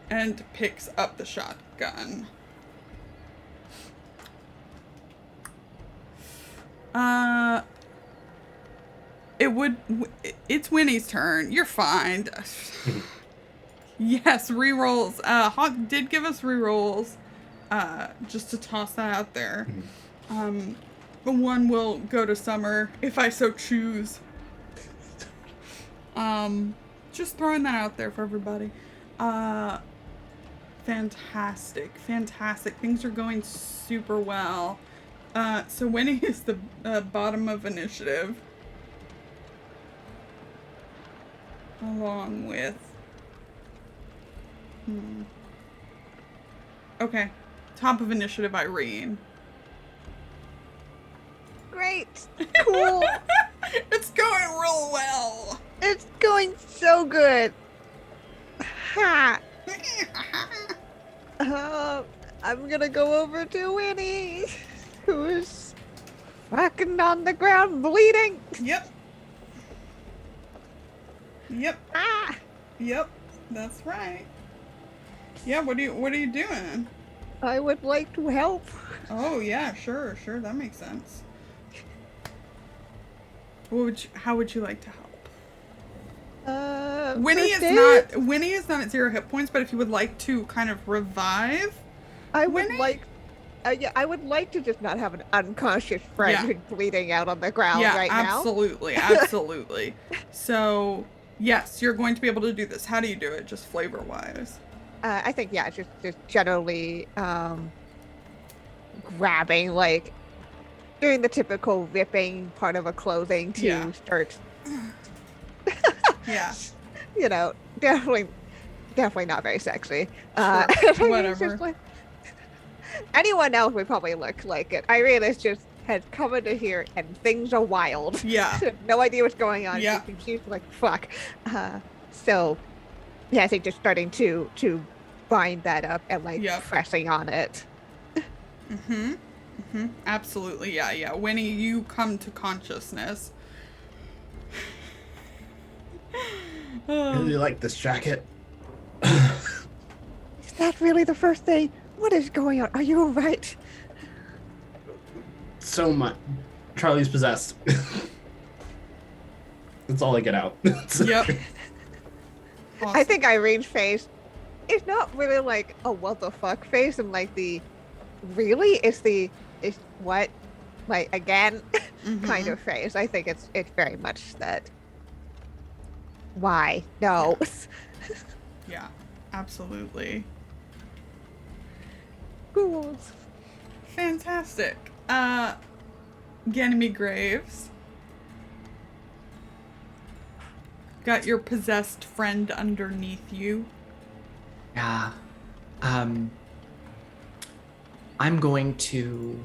A: and picks up the shotgun. It's Winnie's turn. You're fine. Yes, rerolls. Hawk did give us rerolls. Just to toss that out there. The one will go to Summer if I so choose. Just throwing that out there for everybody. Fantastic. Things are going super well. So Winnie is the bottom of initiative. Along with... Okay. Top of initiative, Irene.
B: Great. Cool.
A: It's going real well.
B: It's going so good. Ha. I'm gonna go over to Winnie, who is fucking on the ground bleeding.
A: Yep.
B: Ah.
A: Yep. That's right. Yeah, what are you doing?
B: I would like to help.
A: Oh yeah, sure, that makes sense. How would you like to help? Winnie is not at 0 hit points, but if you would like to kind of revive,
B: I would
A: Winnie?
B: like. Yeah, I would like to just not have an unconscious friend who's bleeding out on the ground right now.
A: Absolutely. So yes, you're going to be able to do this. How do you do it? Just flavor wise.
B: I think just generally grabbing, like doing the typical ripping part of a clothing to start.
A: Yeah.
B: You know, definitely not very sexy.
A: Sure. Whatever.
B: Just like, anyone else would probably look like it. Irene has come into here and things are wild.
A: Yeah.
B: No idea what's going on.
A: Yeah.
B: She's like, fuck. So, yeah, I think just starting to bind that up and like pressing on it.
A: Absolutely. Yeah. Winnie, you come to consciousness.
D: I really like this jacket.
B: Is that really the first thing? What is going on? Are you all right?
D: So much. Charlie's possessed. That's all I get out.
A: Yep. Awesome.
B: I think Irene's face is not really like a what the fuck face, and like the really it's what, like, again kind of face. I think it's very much that. Why? No.
A: Yeah, absolutely.
B: Cool.
A: Fantastic. Ganymede Graves. Got your possessed friend underneath you.
C: Yeah. I'm going to,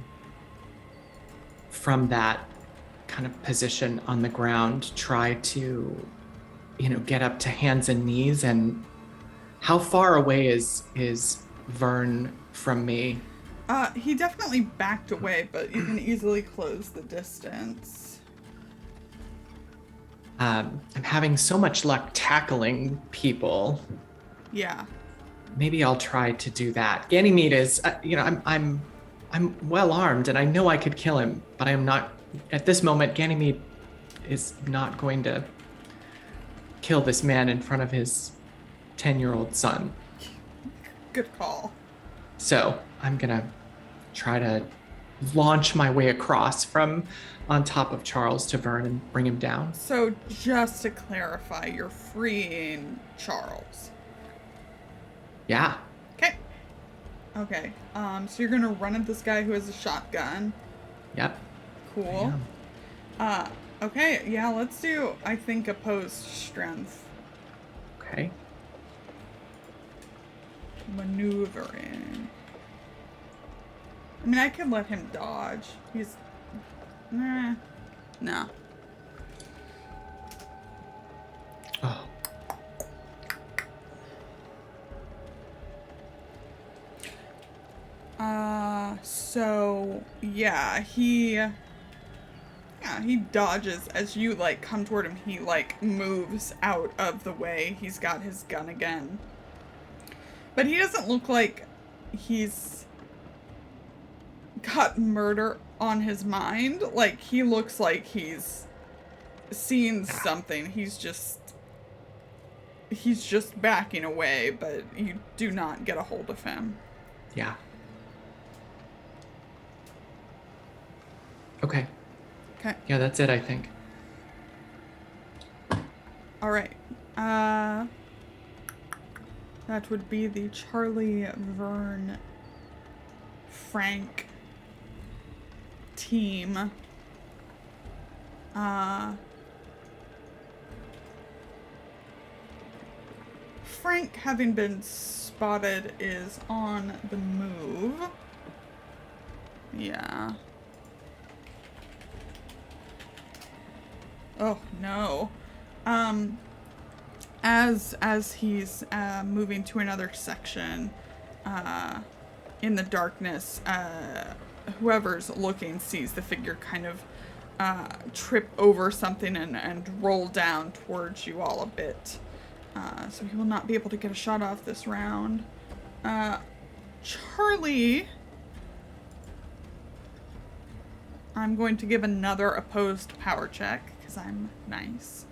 C: from that kind of position on the ground, try to, get up to hands and knees. And how far away is Vern from me?
A: He definitely backed away, but you can easily close the distance.
C: I'm having so much luck tackling people.
A: Yeah.
C: Maybe I'll try to do that. Ganymede is, I'm well armed, and I know I could kill him, but I am not. At this moment, Ganymede is not going to kill this man in front of his 10-year-old son.
A: Good call.
C: So I'm gonna try to launch my way across from on top of Charles to Vern and bring him down.
A: So just to clarify, you're freeing Charles.
C: Yeah.
A: Okay. So you're gonna run at this guy who has a shotgun.
C: Yep.
A: Cool. Okay. Yeah. Let's do, I think, opposed strength.
C: Okay.
A: Maneuvering. I mean, I could let him dodge. He's... No.
C: Oh.
A: So, yeah, he dodges as you, like, come toward him. He, like, moves out of the way. He's got his gun again. But he doesn't look like he's got murder on his mind. Like, he looks like he's seen something. He's just backing away, but you do not get a hold of him.
C: Yeah. Okay.
A: Okay.
C: Yeah, that's it, I think.
A: All right. That would be the Charlie, Vern, Frank team. Frank, having been spotted, is on the move. Yeah. Oh, no. As he's moving to another section in the darkness, whoever's looking sees the figure kind of trip over something and roll down towards you all a bit. So he will not be able to get a shot off this round. Charlie, I'm going to give another opposed power check because I'm nice.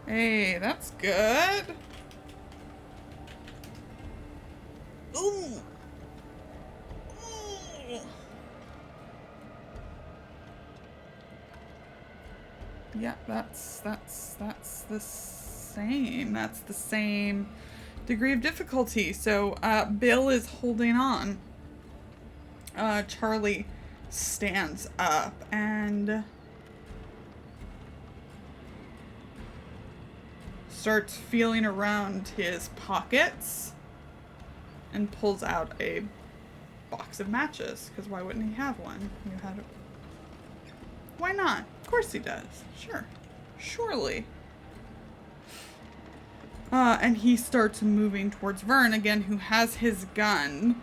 A: Hey, that's good. Ooh. Ooh. Yeah, that's the same. That's the same degree of difficulty. So, Bill is holding on. Charlie stands up and starts feeling around his pockets and pulls out a box of matches, because why wouldn't he have one? You had it. Why not? Of course he does. Sure. Surely. And he starts moving towards Vern again, who has his gun.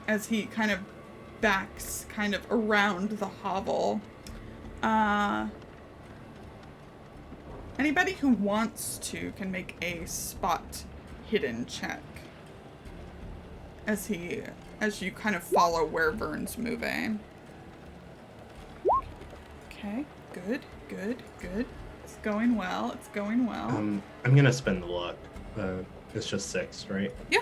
A: As he kind of backs kind of around the hovel. Anybody who wants to can make a spot hidden check. As you kind of follow where Vern's moving. Okay, good. It's going well.
D: I'm gonna spend the luck. It's just 6, right?
A: Yeah.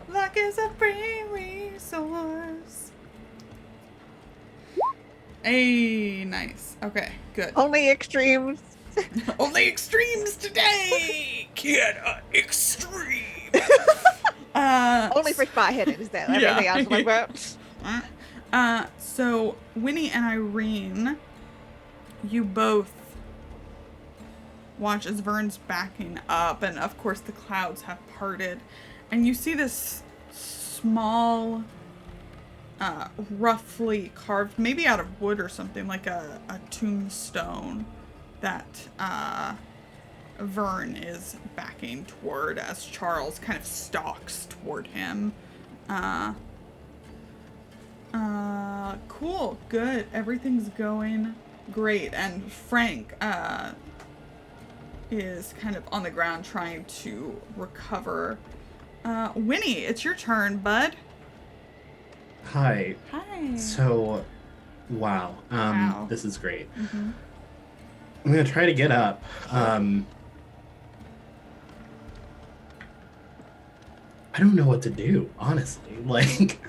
A: Luck is a free resource. Hey, nice. Okay, good.
B: Only extremes.
A: Only extremes today! Kienna, extreme!
B: Only for spot hidden, is that everything else like that?
A: So Winnie and Irene, you both watch as Vern's backing up, and of course the clouds have parted, and you see this small, roughly carved, maybe out of wood or something, like a tombstone that Vern is backing toward as Charles kind of stalks toward him. Cool, good. Everything's going great. And Frank is kind of on the ground trying to recover. Winnie, it's your turn, bud.
D: Hi.
A: Hi.
D: So, wow.
A: Wow.
D: This is great.
A: Mm-hmm.
D: I'm gonna try to get up. I don't know what to do, honestly. Like,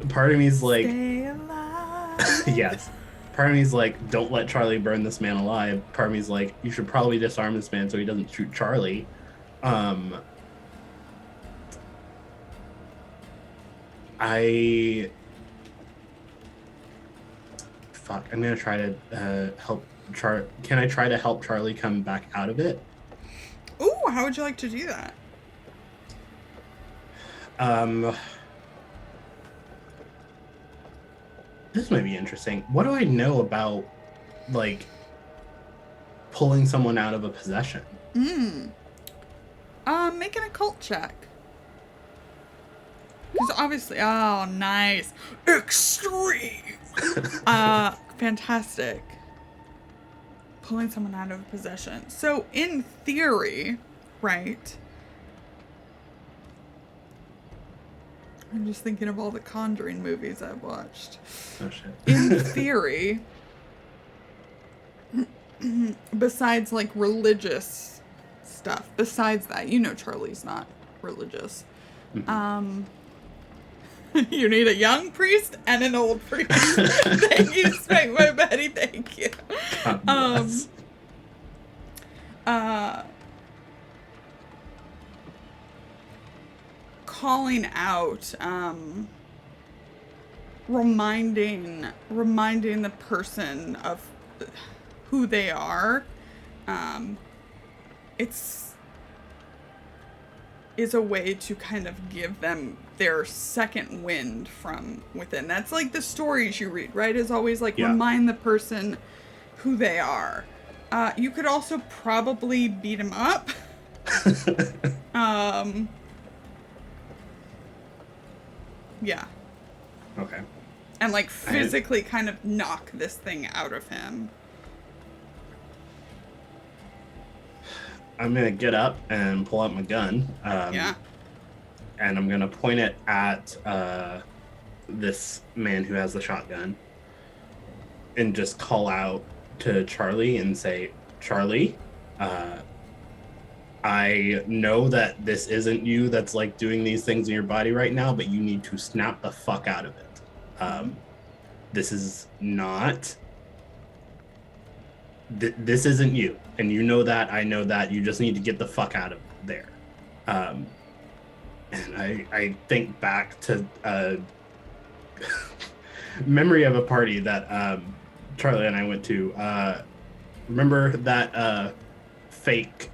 D: part of me's like,
A: Stay alive.
D: yes. Part of me's like, don't let Charlie burn this man alive. Part of me's like, you should probably disarm this man so he doesn't shoot Charlie. I'm gonna try to help Can I try to help Charlie come back out of it?
A: Ooh, how would you like to do that?
D: This might be interesting. What do I know about, like, pulling someone out of a possession?
A: Make an occult check. Because obviously, oh, nice. Extreme. Fantastic. pulling someone out of possession. So in theory, right? I'm just thinking of all the Conjuring movies I've watched.
D: Oh shit.
A: In theory, besides like religious stuff, besides that, you know Charlie's not religious. You need a young priest and an old priest. Thank you, Spank My Betty. Thank you.
D: God bless.
A: Calling out, reminding the person of who they are, is a way to kind of give them their second wind from within. That's like the stories you read, right? Is always like remind the person who they are. You could also probably beat them up. Yeah.
D: Okay.
A: And like physically kind of knock this thing out of him.
D: I'm gonna get up and pull out my gun.
A: Yeah.
D: And I'm gonna point it at this man who has the shotgun, and just call out to Charlie and say, "Charlie, I know that this isn't you that's like doing these things in your body right now, but you need to snap the fuck out of it. This is not. This isn't you, and you know that. I know that. You just need to get the fuck out of there." And I think back to memory of a party that Charlie and I went to. Remember that fake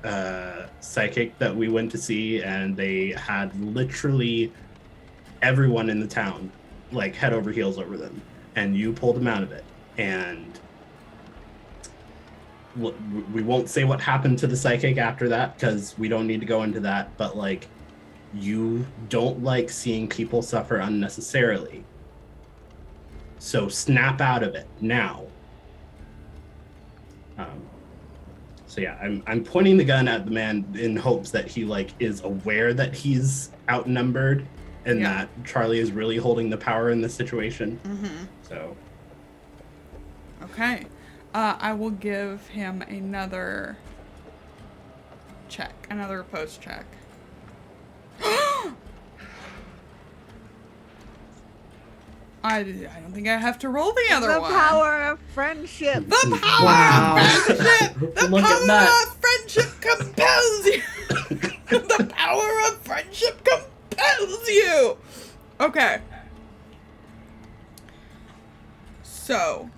D: psychic that we went to see, and they had literally everyone in the town like head over heels over them, and you pulled them out of it. And we won't say what happened to the psychic after that, because we don't need to go into that, but like, you don't like seeing people suffer unnecessarily, so snap out of it now. So yeah, I'm pointing the gun at the man in hopes that he like is aware that he's outnumbered, and that Charlie is really holding the power in this situation. So
A: Okay. I will give him another check, another opposed check. I don't think I have to roll the other one.
B: The power of friendship.
A: The power of friendship. The
C: Look at
A: power
C: that.
A: of friendship compels you. The power of friendship compels you. Okay. So,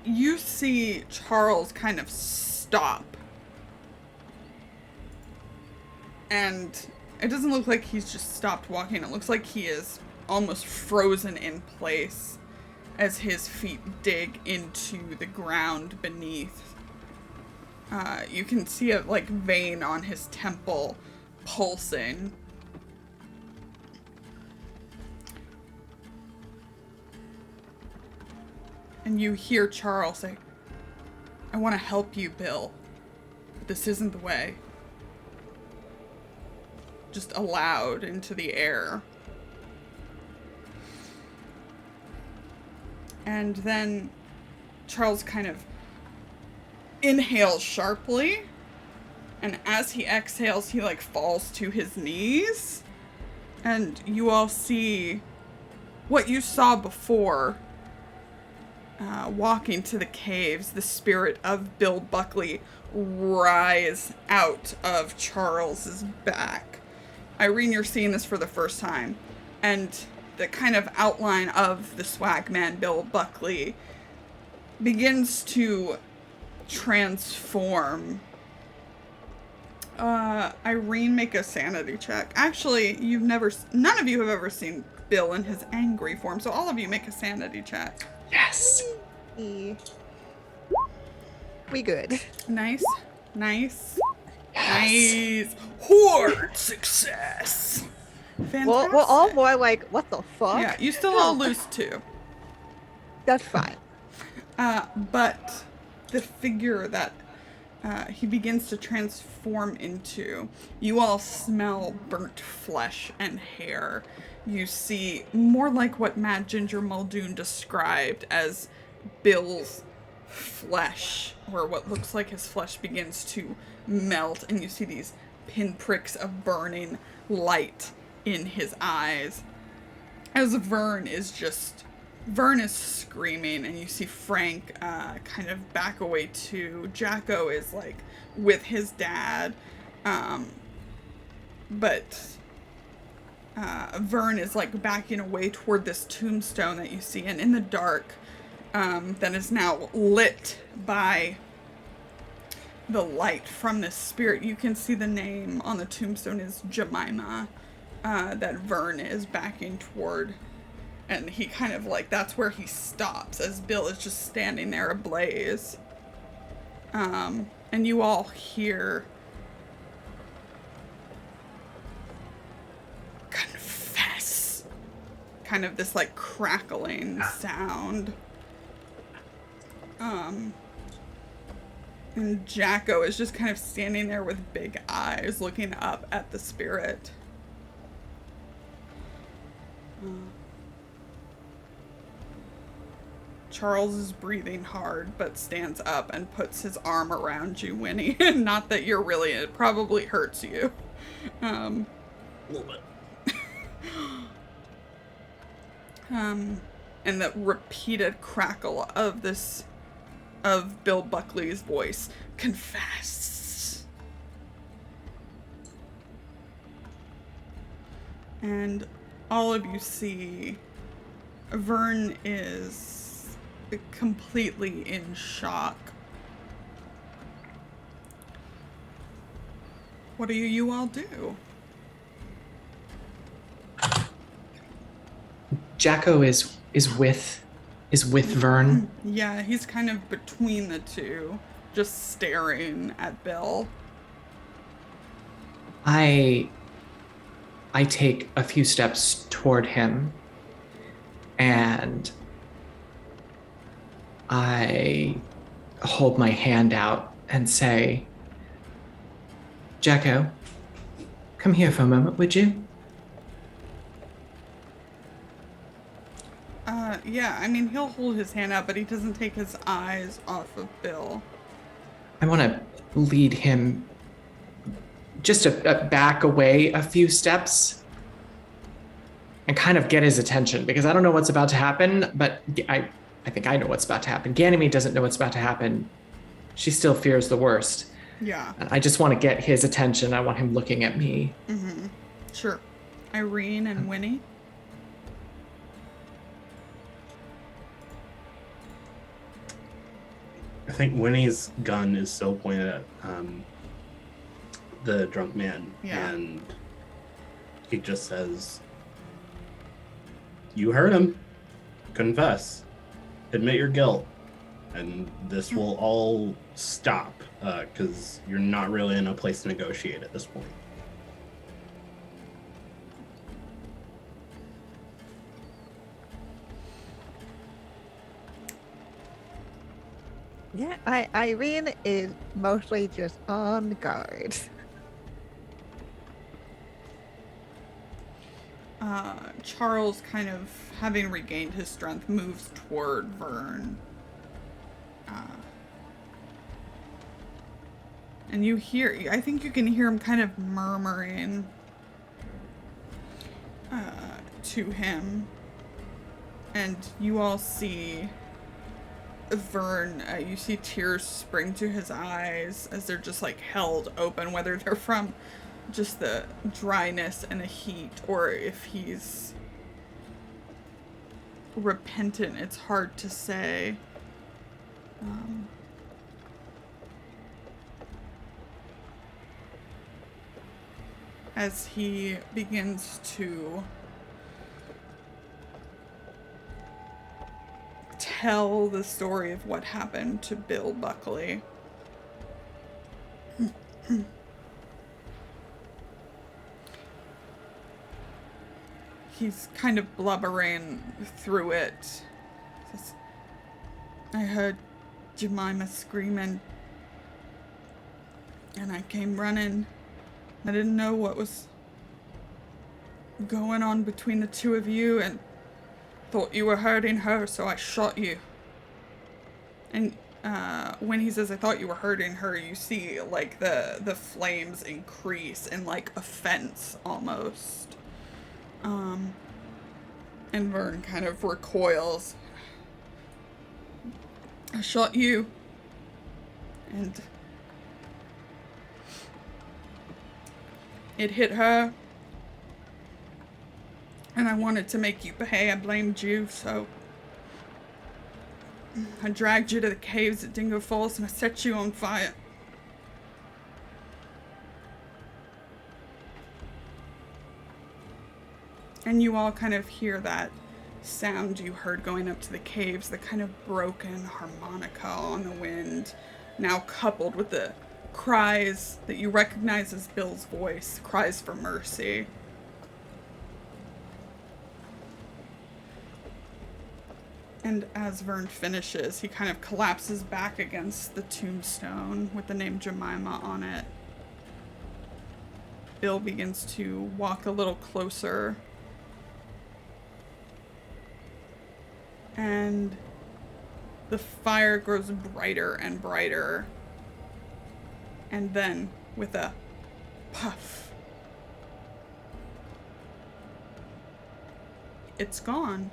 A: you see Charles kind of stop. And it doesn't look like he's just stopped walking. It looks like he is almost frozen in place as his feet dig into the ground beneath. You can see a like vein on his temple pulsing. And you hear Charles say, "I want to help you, Bill, but this isn't the way." Just aloud into the air. And then Charles kind of inhales sharply, and as he exhales, he like falls to his knees. And you all see what you saw before. Walking to the caves, the spirit of Bill Buckley rise out of Charles's back. Irene, you're seeing this for the first time, and the kind of outline of the swag man, Bill Buckley, begins to transform. Irene, make a sanity check. Actually, none of you have ever seen Bill in his angry form, so all of you make a sanity check.
C: Yes.
B: We good.
A: Nice. Horde success. Fantastic.
B: Well, we're all more like, what the fuck?
A: Yeah, you still all lose 2.
B: That's fine.
A: But the figure that he begins to transform into, you all smell burnt flesh and hair. You see more like what Mad Ginger Muldoon described as Bill's flesh, or what looks like his flesh begins to melt, and you see these pinpricks of burning light in his eyes. As Vern is screaming, and you see Frank kind of back away too. Jacko is like with his dad, but Vern is like backing away toward this tombstone that you see, and in the dark, that is now lit by the light from this spirit, you can see the name on the tombstone is Jemima, that Vern is backing toward. And he kind of like, that's where he stops as Bill is just standing there ablaze. And you all hear, confess, kind of this like crackling sound. And Jacko is just kind of standing there with big eyes looking up at the spirit. Charles is breathing hard, but stands up and puts his arm around you, Winnie. Not that you're really, it probably hurts you.
D: A little bit.
A: And the repeated crackle of Bill Buckley's voice. Confess. And all of you see Vern is completely in shock. What do you all do?
C: Jacko is with Vern.
A: Yeah, he's kind of between the two, just staring at Bill.
C: I take a few steps toward him, and I hold my hand out and say, Jacko, come here for a moment, would you?
A: Yeah, I mean, he'll hold his hand out, but he doesn't take his eyes off of Bill.
C: I want to lead him just a back away a few steps and kind of get his attention, because I don't know what's about to happen, but I think I know what's about to happen. Ganymede doesn't know what's about to happen. She still fears the worst.
A: Yeah.
C: And I just want to get his attention. I want him looking at me.
A: Mm-hmm. Sure. Irene and Winnie?
D: I think Winnie's gun is still pointed at the drunk man.
A: Yeah.
D: And he just says, you heard him. Confess. Admit your guilt. And this will all stop, because you're not really in a place to negotiate at this point.
B: Yeah, Irene is mostly just on guard.
A: Charles, kind of having regained his strength, moves toward Vern. And I think you can hear him kind of murmuring to him. And you all see Vern, you see tears spring to his eyes as they're just like held open, whether they're from just the dryness and the heat, or if he's repentant. It's hard to say. As he begins to tell the story of what happened to Bill Buckley. He's kind of blubbering through it. I heard Jemima screaming, and I came running. I didn't know what was going on between the two of you and thought you were hurting her, so I shot you. And when he says I thought you were hurting her, you see like the flames increase in like offense almost. And Vern kind of recoils. I shot you. And it hit her. And I wanted to make you pay. I blamed you, so I dragged you to the caves at Dingo Falls and I set you on fire. And you all kind of hear that sound you heard going up to the caves, the kind of broken harmonica on the wind, now coupled with the cries that you recognize as Bill's voice, cries for mercy. And as Vern finishes, he kind of collapses back against the tombstone with the name Jemima on it. Bill begins to walk a little closer. And the fire grows brighter and brighter. And then, with a puff, it's gone.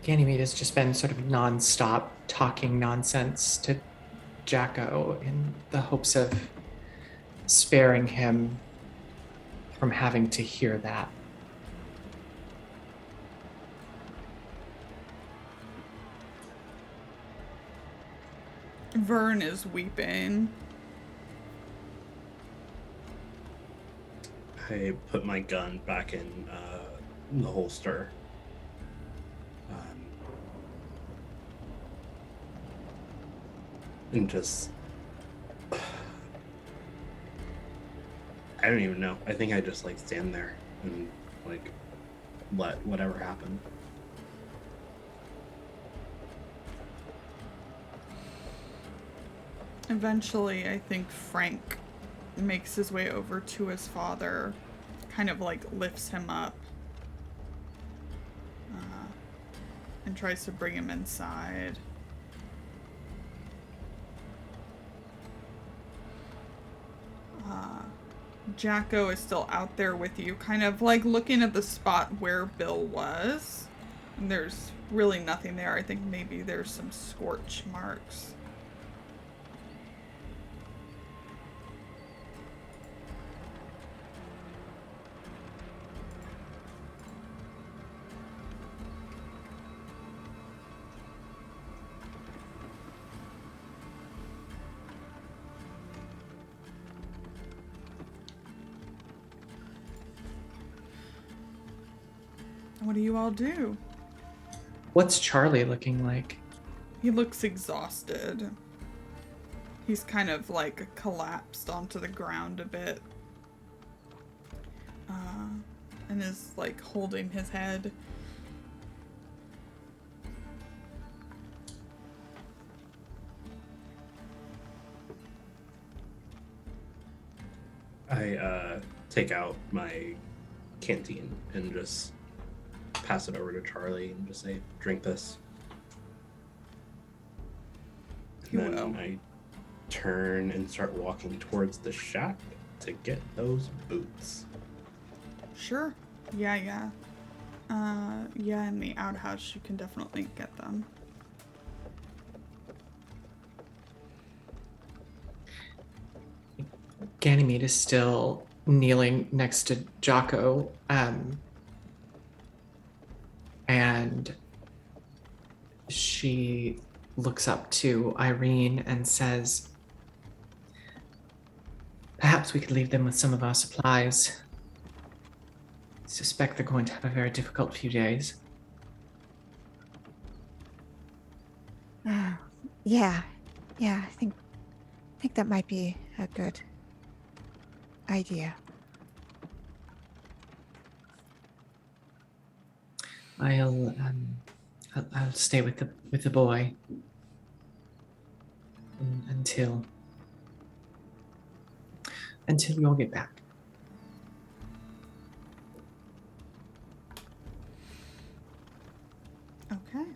C: Ganymede has just been sort of non-stop talking nonsense to Jacko in the hopes of sparing him from having to hear that.
A: Vern is weeping.
D: I put my gun back in the holster. And just... I don't even know. I think I just, like, stand there and, like, let whatever happen.
A: Eventually, I think Frank makes his way over to his father, kind of like lifts him up, and tries to bring him inside. Jacko is still out there with you, kind of like looking at the spot where Bill was. And there's really nothing there. I think maybe there's some scorch marks. What do you all do?
C: What's Charlie looking like?
A: He looks exhausted. He's kind of like collapsed onto the ground a bit. And is like holding his head.
D: I take out my canteen and just pass it over to Charlie and just say, drink this.
A: You
D: And then
A: will.
D: I turn and start walking towards the shack to get those boots.
A: Sure. Yeah. Yeah, in the outhouse you can definitely get them.
C: Ganymede is still kneeling next to Jocko, and she looks up to Irene and says, "Perhaps we could leave them with some of our supplies. I suspect they're going to have a very difficult few days."
B: Yeah. Yeah, I think that might be a good idea.
C: I'll stay with the boy until we all get back.
A: Okay.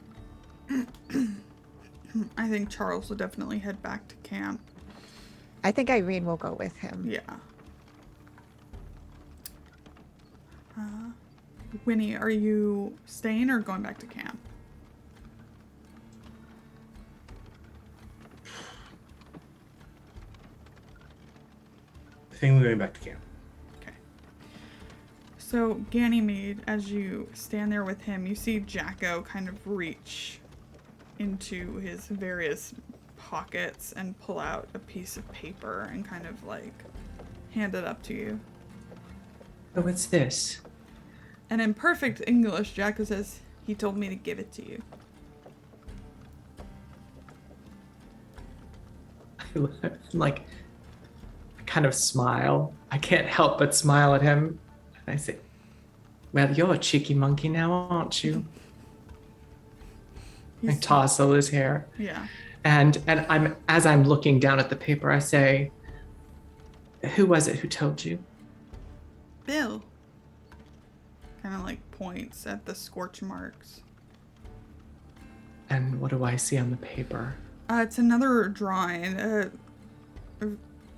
A: I think Charles will definitely head back to camp.
B: I think Irene will go with him.
A: Yeah. Winnie, are you staying or going back to camp?
D: I think we're going back to camp.
A: Okay. So, Ganymede, as you stand there with him, you see Jacko kind of reach into his various pockets and pull out a piece of paper and kind of like hand it up to you.
C: Oh, what's this?
A: And in perfect English, Jacko says, "He told me to give it to you."
C: Like, I kind of smile. I can't help but smile at him. And I say, well, you're a cheeky monkey now, aren't you? I tousle his hair.
A: Yeah.
C: And as I'm looking down at the paper, I say, who was it who told you?
A: Bill. Kind of like points at the scorch marks.
C: And what do I see on the paper?
A: It's another drawing,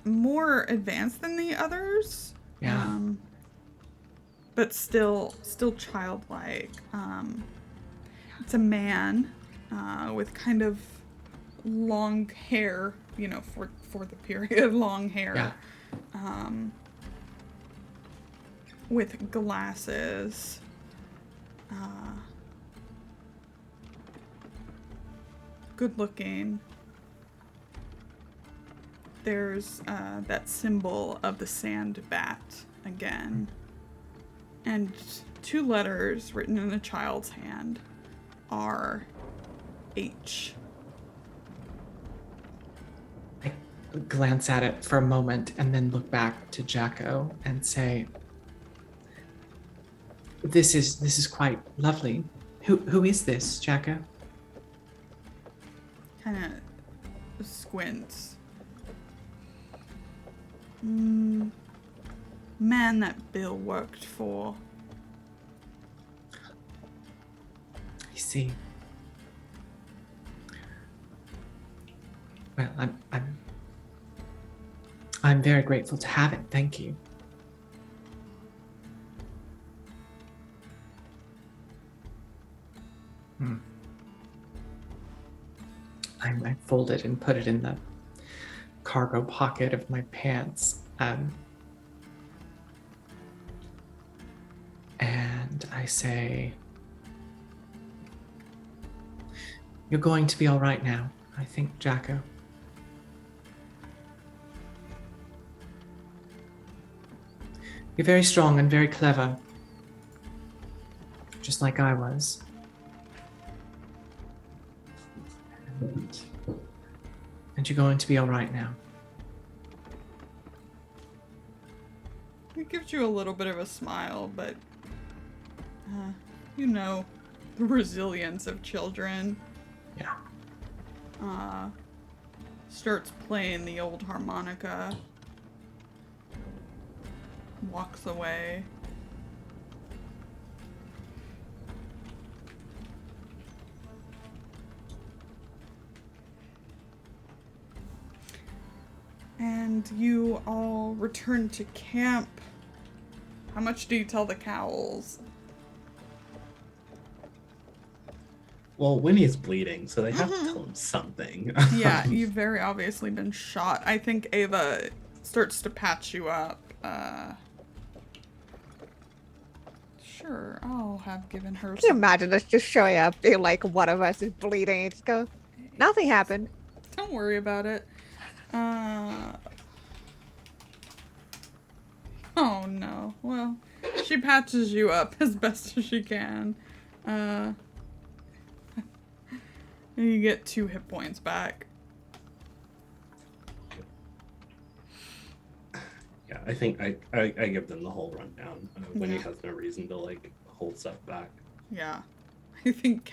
A: more advanced than the others.
C: Yeah.
A: But still childlike. It's a man with kind of long hair, you know, for the period, long hair.
C: Yeah.
A: With glasses. Good looking. There's that symbol of the sand bat again. And 2 letters written in a child's hand are H.
C: I glance at it for a moment and then look back to Jacko and say, This is quite lovely. Who is this, Jacko?
A: Kind of squints. Man that Bill worked for.
C: I see. Well, I'm very grateful to have it. Thank you. I fold it and put it in the cargo pocket of my pants. And I say, you're going to be all right now, I think, Jacko. You're very strong and very clever, just like I was. And you're going to be all right now.
A: It gives you a little bit of a smile, but you know, the resilience of children.
C: Yeah.
A: Starts playing the old harmonica. Walks away. And you all return to camp. How much do you tell the Cowls?
D: Well, Winnie's bleeding, so they have to tell him something.
A: Yeah, you've very obviously been shot. I think Ava starts to patch you up. Sure, I'll have given her
B: Can you imagine us just showing up, being like, one of us is bleeding, just go, nothing happened.
A: Don't worry about it. Oh no. Well, she patches you up as best as she can. You get 2 hit points back.
D: I think I give them the whole rundown. Winnie has no reason to like hold stuff back.
A: Yeah. I think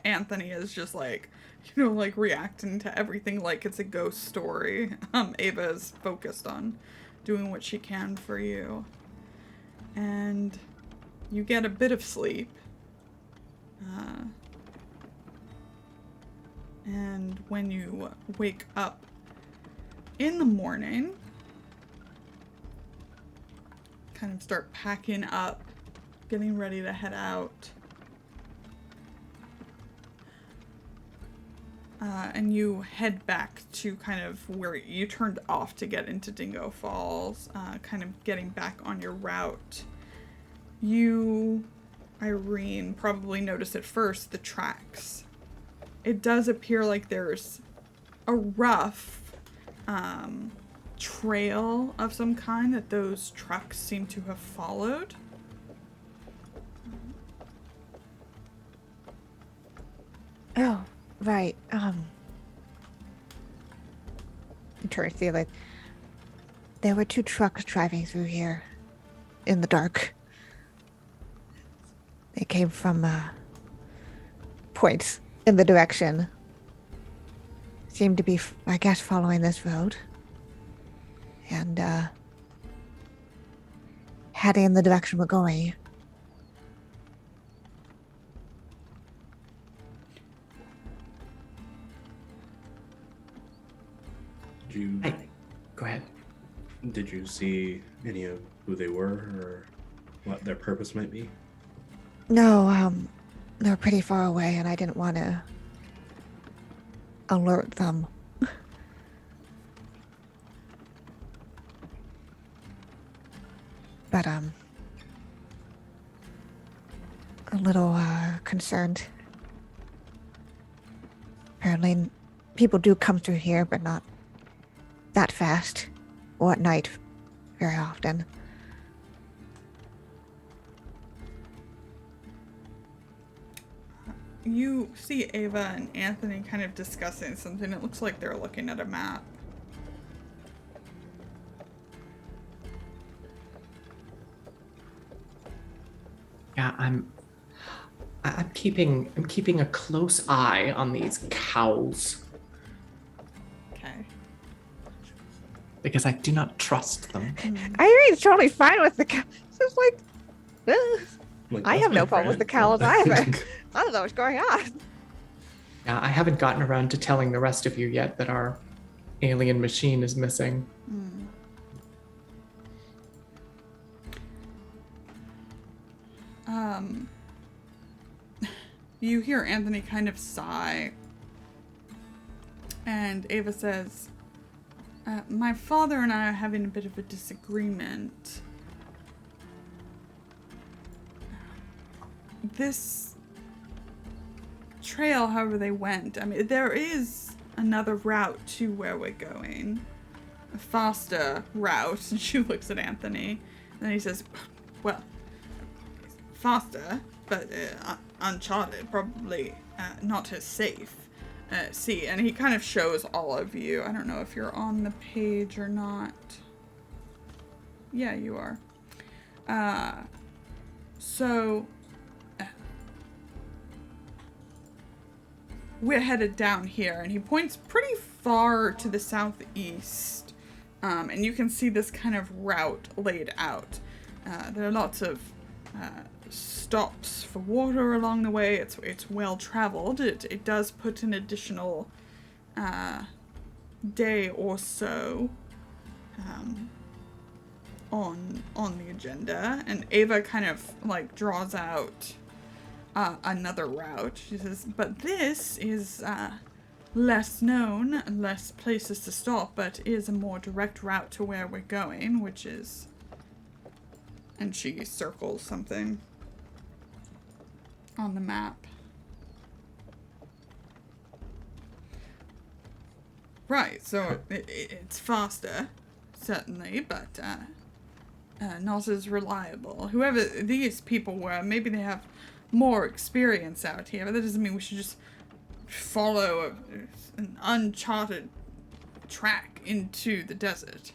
A: Anthony is just like, you know, like reacting to everything like it's a ghost story. Ava is focused on doing what she can for you. And you get a bit of sleep. And when you wake up in the morning, kind of start packing up, getting ready to head out. And you head back to kind of where you turned off to get into Dingo Falls, kind of getting back on your route. You, Irene, probably noticed at first the tracks. It does appear like there's a rough trail of some kind that those trucks seem to have followed.
B: Oh, right. Interesting. Like, there were 2 trucks driving through here in the dark. They came from points in the direction. Seemed to be, I guess, following this road. And heading in the direction we're going.
C: Go ahead.
D: Did you see any of who they were or what their purpose might be?
B: No, they're pretty far away, and I didn't want to alert them. But, a little, concerned. Apparently, people do come through here, but not that fast, or at night very often.
A: You see Ava and Anthony kind of discussing something. It looks like they're looking at a map.
C: Yeah, I'm keeping a close eye on these cows
A: Okay.
C: because I do not trust them.
B: Irene's totally fine with the cow. It's like,
D: Like,
B: I
D: that's
B: have
D: my
B: no problem with the
D: friend.
B: cows either. I don't know what's going on.
C: Yeah, I haven't gotten around to telling the rest of you yet that our alien machine is missing.
A: You hear Anthony kind of sigh, and Ava says, my father and I are having a bit of a disagreement. This trail, however they went, I mean, there is another route to where we're going. A faster route. And she looks at Anthony, and then he says, well, faster, but uncharted, probably not as safe. See, and he kind of shows all of you. I don't know if you're on the page or not. Yeah, you are. So we're headed down here, and he points pretty far to the southeast, and you can see this kind of route laid out. There are lots of stops for water along the way. It's well traveled. It does put an additional day or so on the agenda, and Ava kind of like draws out another route. She says, but this is less known, less places to stop, but is a more direct route to where we're going, which is, and she circles something on the map. Right, so it's faster, certainly, but not as reliable. Whoever these people were, maybe they have more experience out here, but that doesn't mean we should just follow an uncharted track into the desert.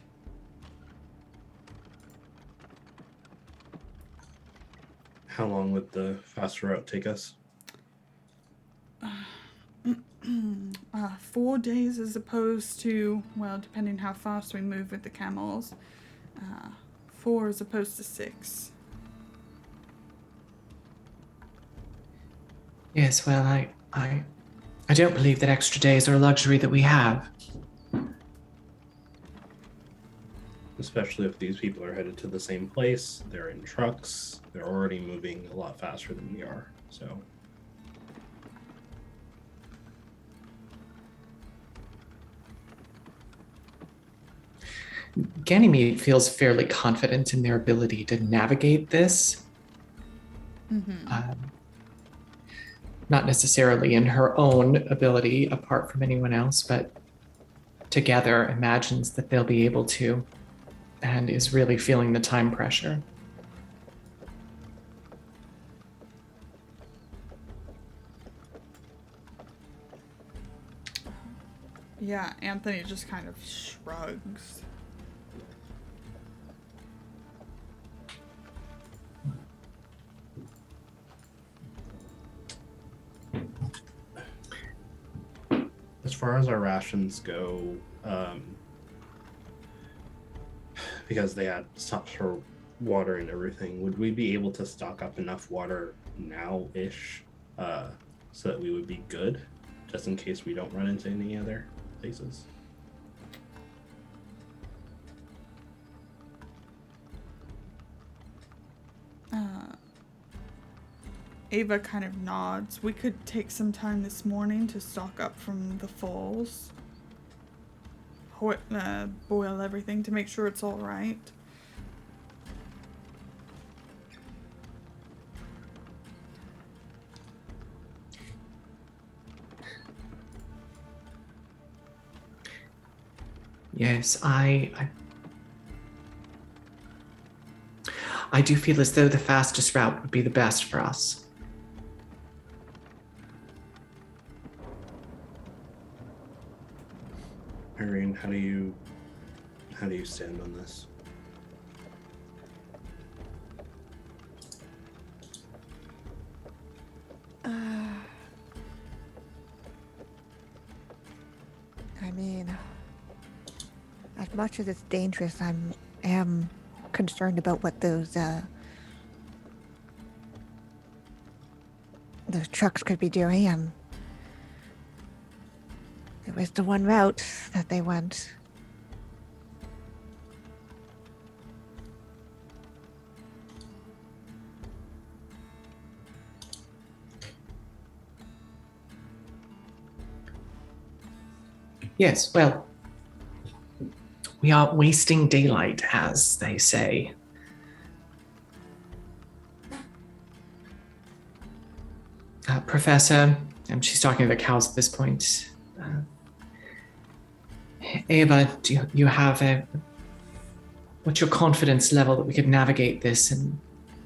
D: How long would the faster route take us?
A: 4 days as opposed to, well, depending how fast we move with the camels. 4 as opposed to 6.
C: Yes, well, I don't believe that extra days are a luxury that we have.
D: Especially if these people are headed to the same place, they're in trucks, they're already moving a lot faster than we are, so.
C: Ganymede feels fairly confident in their ability to navigate this. Not necessarily in her own ability apart from anyone else, but together imagines that they'll be able to, and is really feeling the time pressure.
A: Yeah, Anthony just kind of shrugs.
D: As far as our rations go, because they had stops for water and everything, would we be able to stock up enough water now-ish so that we would be good, just in case we don't run into any other places?
A: Ava kind of nods. We could take some time this morning to stock up from the falls. Boil everything to make sure it's all right.
C: Yes, I do feel as though the fastest route would be the best for us.
D: Irene, how do you stand on this?
B: I mean, as much as it's dangerous, I am concerned about what those trucks could be doing. It was the one route that they went.
C: Yes, well, we are wasting daylight, as they say. Professor, and she's talking to the cows at this point. Ava, do you have what's your confidence level that we could navigate this and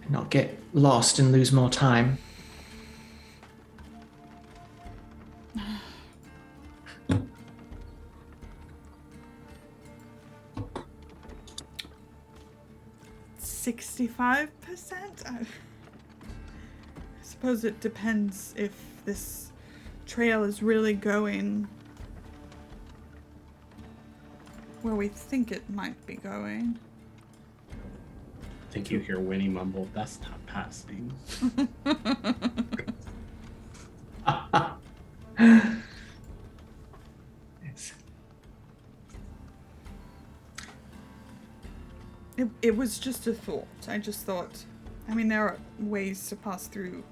C: not get lost and lose more time?
A: $65%? I suppose it depends if this trail is really going where we think it might be going.
D: I think you hear Winnie mumble, "That's not passing."
C: Yes.
A: It was just a thought. I just thought, I mean, there are ways to pass through.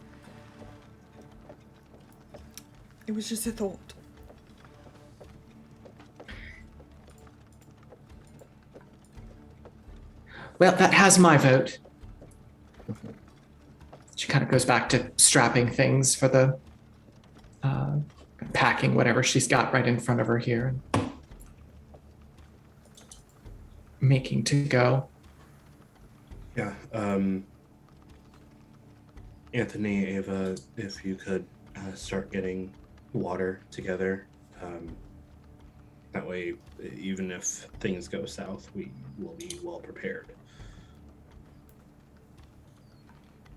A: It was just a thought.
C: Well, that has my vote. She kind of goes back to strapping things for the packing whatever she's got right in front of her here and making to go.
D: Yeah. Anthony, Ava, if you could start getting water together. That way, even if things go south, we will be well prepared.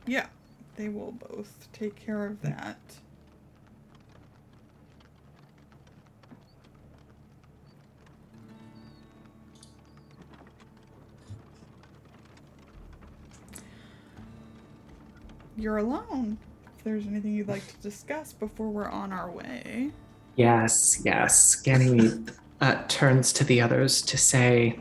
A: Yeah, They will both take care of that. You're alone. If there's anything you'd like to discuss before we're on our way.
C: Yes. Ganymede turns to the others to say,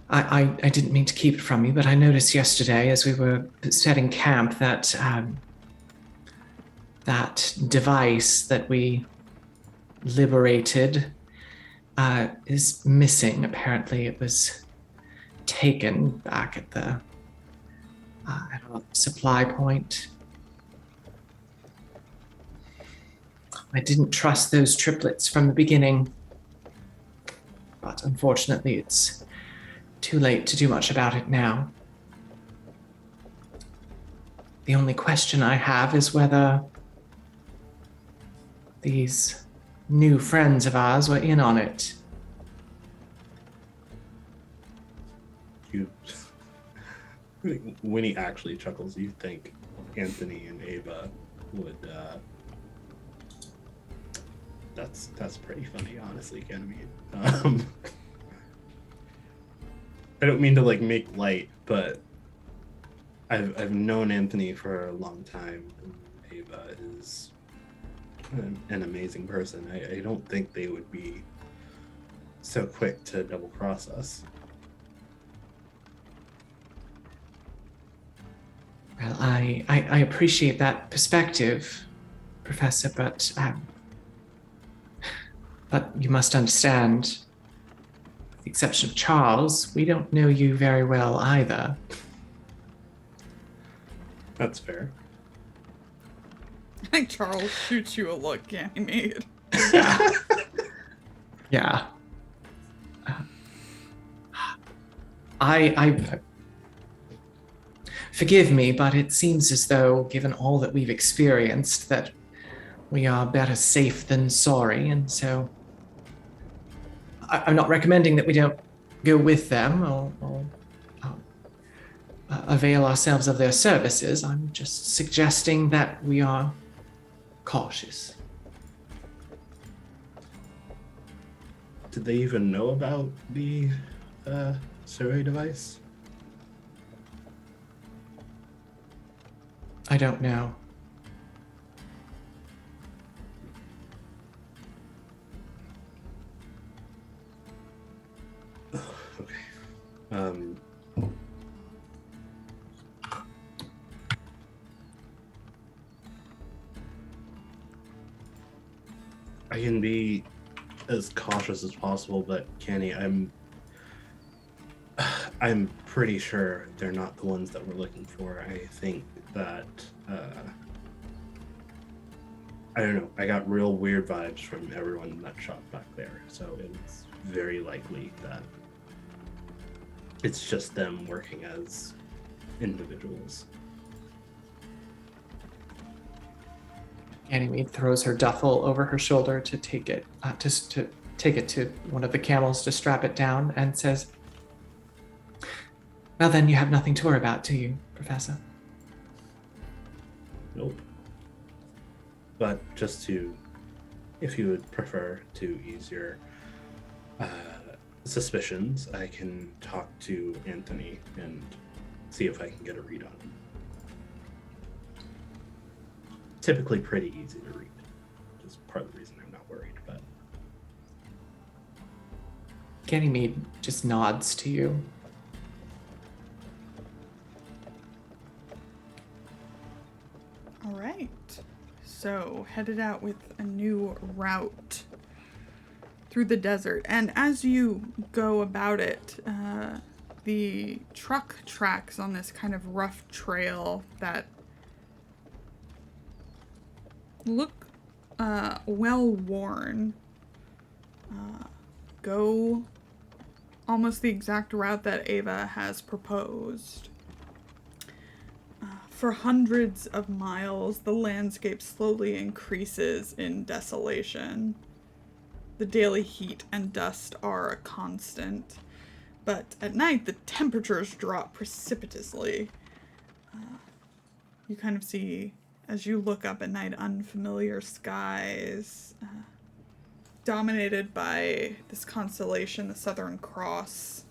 C: I didn't mean to keep it from you, but I noticed yesterday as we were setting camp that that device that we liberated is missing. Apparently it was taken back at the supply point. I didn't trust those triplets from the beginning, but unfortunately it's too late to do much about it now. The only question I have is whether these new friends of ours were in on it.
D: When he actually chuckles, you think Anthony and Ava would. That's pretty funny, honestly, Ganymede. I don't mean to make light, but I've known Anthony for a long time, and Ava is an amazing person. I don't think they would be so quick to double cross us.
C: Well, I appreciate that perspective, Professor, but you must understand, with the exception of Charles, we don't know you very well either.
D: That's fair.
A: I think Charles shoots you a look, Ganymede.
C: Yeah. I forgive me, but it seems as though, given all that we've experienced, that we are better safe than sorry, and so I'm not recommending that we don't go with them or avail ourselves of their services. I'm just suggesting that we are cautious.
D: Did they even know about the survey device?
C: I don't know.
D: Okay. I can be as cautious as possible, but Kenny, I'm pretty sure they're not the ones that we're looking for. I think that I don't know. I got real weird vibes from everyone that shot back there, so it's very likely that it's just them working as individuals.
C: Ganymede throws her duffel over her shoulder to take it, to take it to one of the camels to strap it down, and says, "Well, then you have nothing to worry about, do you, Professor?"
D: Nope. But just to, if you would prefer to ease your suspicions, I can talk to Anthony and see if I can get a read on him. Typically pretty easy to read, which is part of the reason I'm not worried, but...
C: Ganymede just nods to you.
A: All right. So, headed out with a new route through the desert. And as you go about it, the truck tracks on this kind of rough trail that look well worn go almost the exact route that Ava has proposed. For hundreds of miles, the landscape slowly increases in desolation. The daily heat and dust are a constant, but at night the temperatures drop precipitously. You kind of see, as you look up at night, unfamiliar skies dominated by this constellation, the Southern Cross.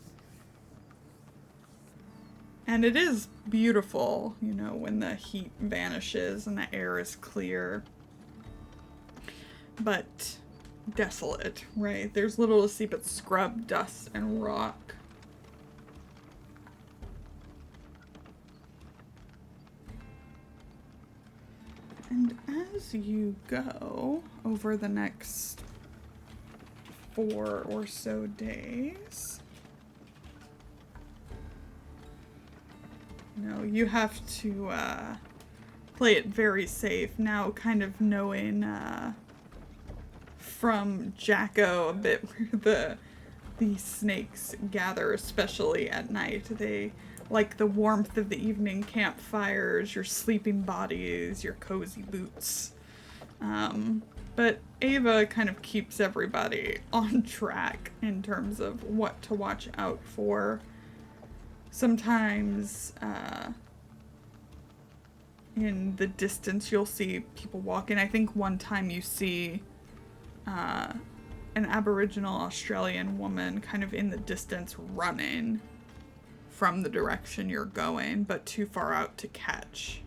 A: And it is beautiful, you know, when the heat vanishes and the air is clear. But desolate, right? There's little to see but scrub, dust, and rock. And as you go over the next 4 or so days, you know, you have to play it very safe now, kind of knowing from Jacko a bit where the snakes gather, especially at night. They like the warmth of the evening campfires, your sleeping bodies, your cozy boots. But Ava kind of keeps everybody on track in terms of what to watch out for. Sometimes in the distance you'll see people walking. I think one time you see an Aboriginal Australian woman kind of in the distance running from the direction you're going, but too far out to catch.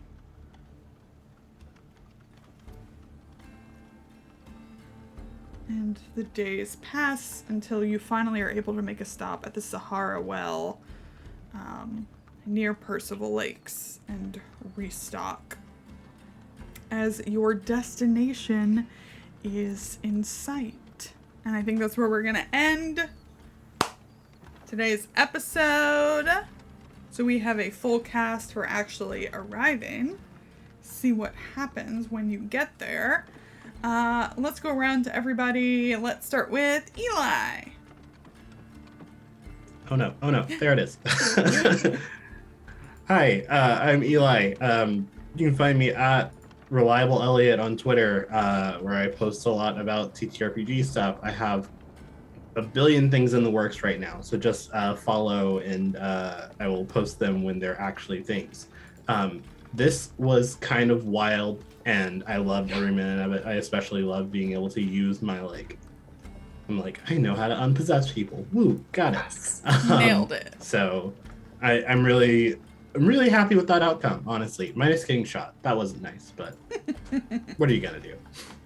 A: And the days pass until you finally are able to make a stop at the Sahara Well near Percival Lakes and restock, as your destination is in sight. And I think that's where we're gonna end today's episode. So we have a full cast for actually arriving. See what happens when you get there. Let's go around to everybody. Let's start with Eli.
D: Oh no, there it is. Hi, I'm Eli. You can find me at Reliable Elliot on Twitter, where I post a lot about TTRPG stuff. I have a billion things in the works right now, so just follow, and I will post them when they're actually things. This was kind of wild, and I loved every minute of it. I especially love being able to use my I know how to unpossess people. Woo, got it.
A: Nailed it.
D: So I'm really happy with that outcome, honestly. Minus getting shot. That wasn't nice, but what are you gonna do?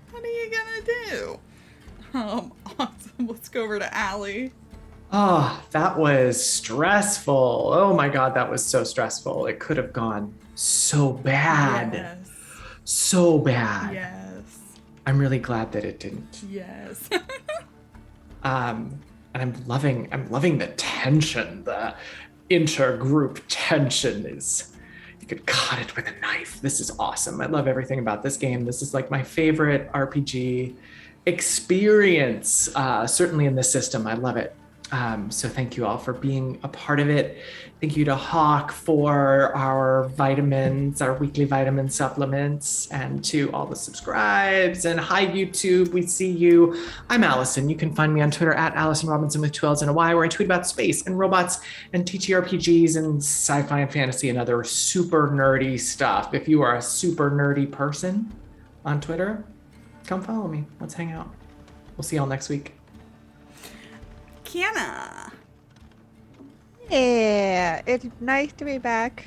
A: What are you gonna do? Awesome. Let's go over to Allie.
C: Oh, that was stressful. Oh my God, that was so stressful. It could have gone so bad.
A: Yes.
C: So bad.
A: Yes.
C: I'm really glad that it didn't.
A: Yes.
C: And I'm loving the tension. The intergroup tension is, you could cut it with a knife. This is awesome. I love everything about this game. This is like my favorite RPG experience, certainly in this system. I love it. So thank you all for being a part of it. Thank you to Hawk for our vitamins, our weekly vitamin supplements, and to all the subscribes. And hi, YouTube, we see you. I'm Allison. You can find me on Twitter at Allison Robinson with 2 L's and a Y, where I tweet about space and robots and TTRPGs and sci-fi and fantasy and other super nerdy stuff. If you are a super nerdy person on Twitter, come follow me. Let's hang out. We'll see y'all next week.
A: Kienna.
B: Yeah, it's nice to be back.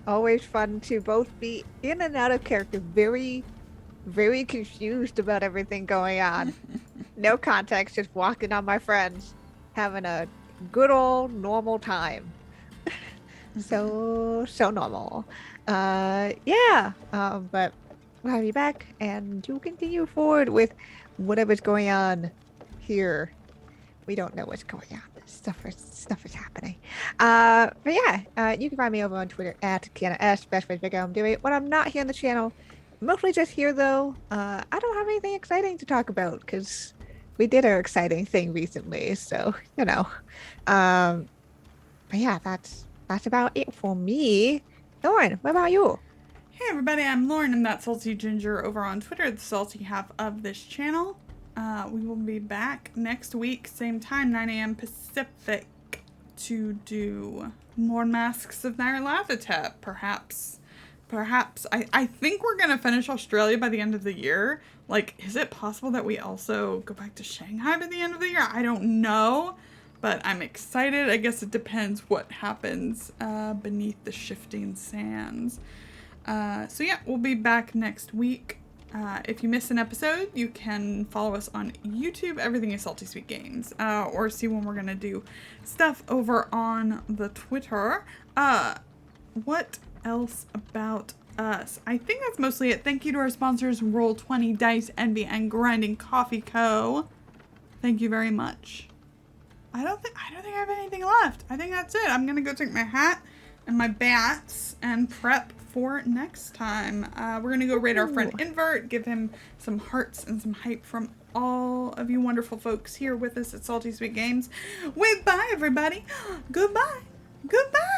B: Always fun to both be in and out of character. Very, very confused about everything going on. No context, just walking on my friends, having a good old normal time. So normal. But we'll have you back and to continue forward with whatever's going on here. We don't know what's going on. Stuff is happening. You can find me over on Twitter at Kienna S. Best way to figure out what I'm doing. When I'm not here on the channel, mostly just here though. I don't have anything exciting to talk about because we did our exciting thing recently. So that's about it for me. Lauren, what about you?
A: Hey everybody, I'm Lauren and that's Salty Ginger over on Twitter, the salty half of this channel. We will be back next week, same time, 9 a.m. Pacific, to do more Masks of Nyarlathotep. Perhaps. I think we're going to finish Australia by the end of the year. Like, is it possible that we also go back to Shanghai by the end of the year? I don't know, but I'm excited. I guess it depends what happens beneath the shifting sands. So yeah, we'll be back next week. If you miss an episode, you can follow us on YouTube. Everything is Salty Sweet Games. Or see when we're going to do stuff over on the Twitter. What else about us? I think that's mostly it. Thank you to our sponsors, Roll20, Dice, Envy, and Grinding Coffee Co. Thank you very much. I don't think I have anything left. I think that's it. I'm going to go take my hat and my bats and prep for next time. We're going to go raid our friend Invert, give him some hearts and some hype from all of you wonderful folks here with us at Salty Sweet Games. Wait, bye everybody. Goodbye. Goodbye.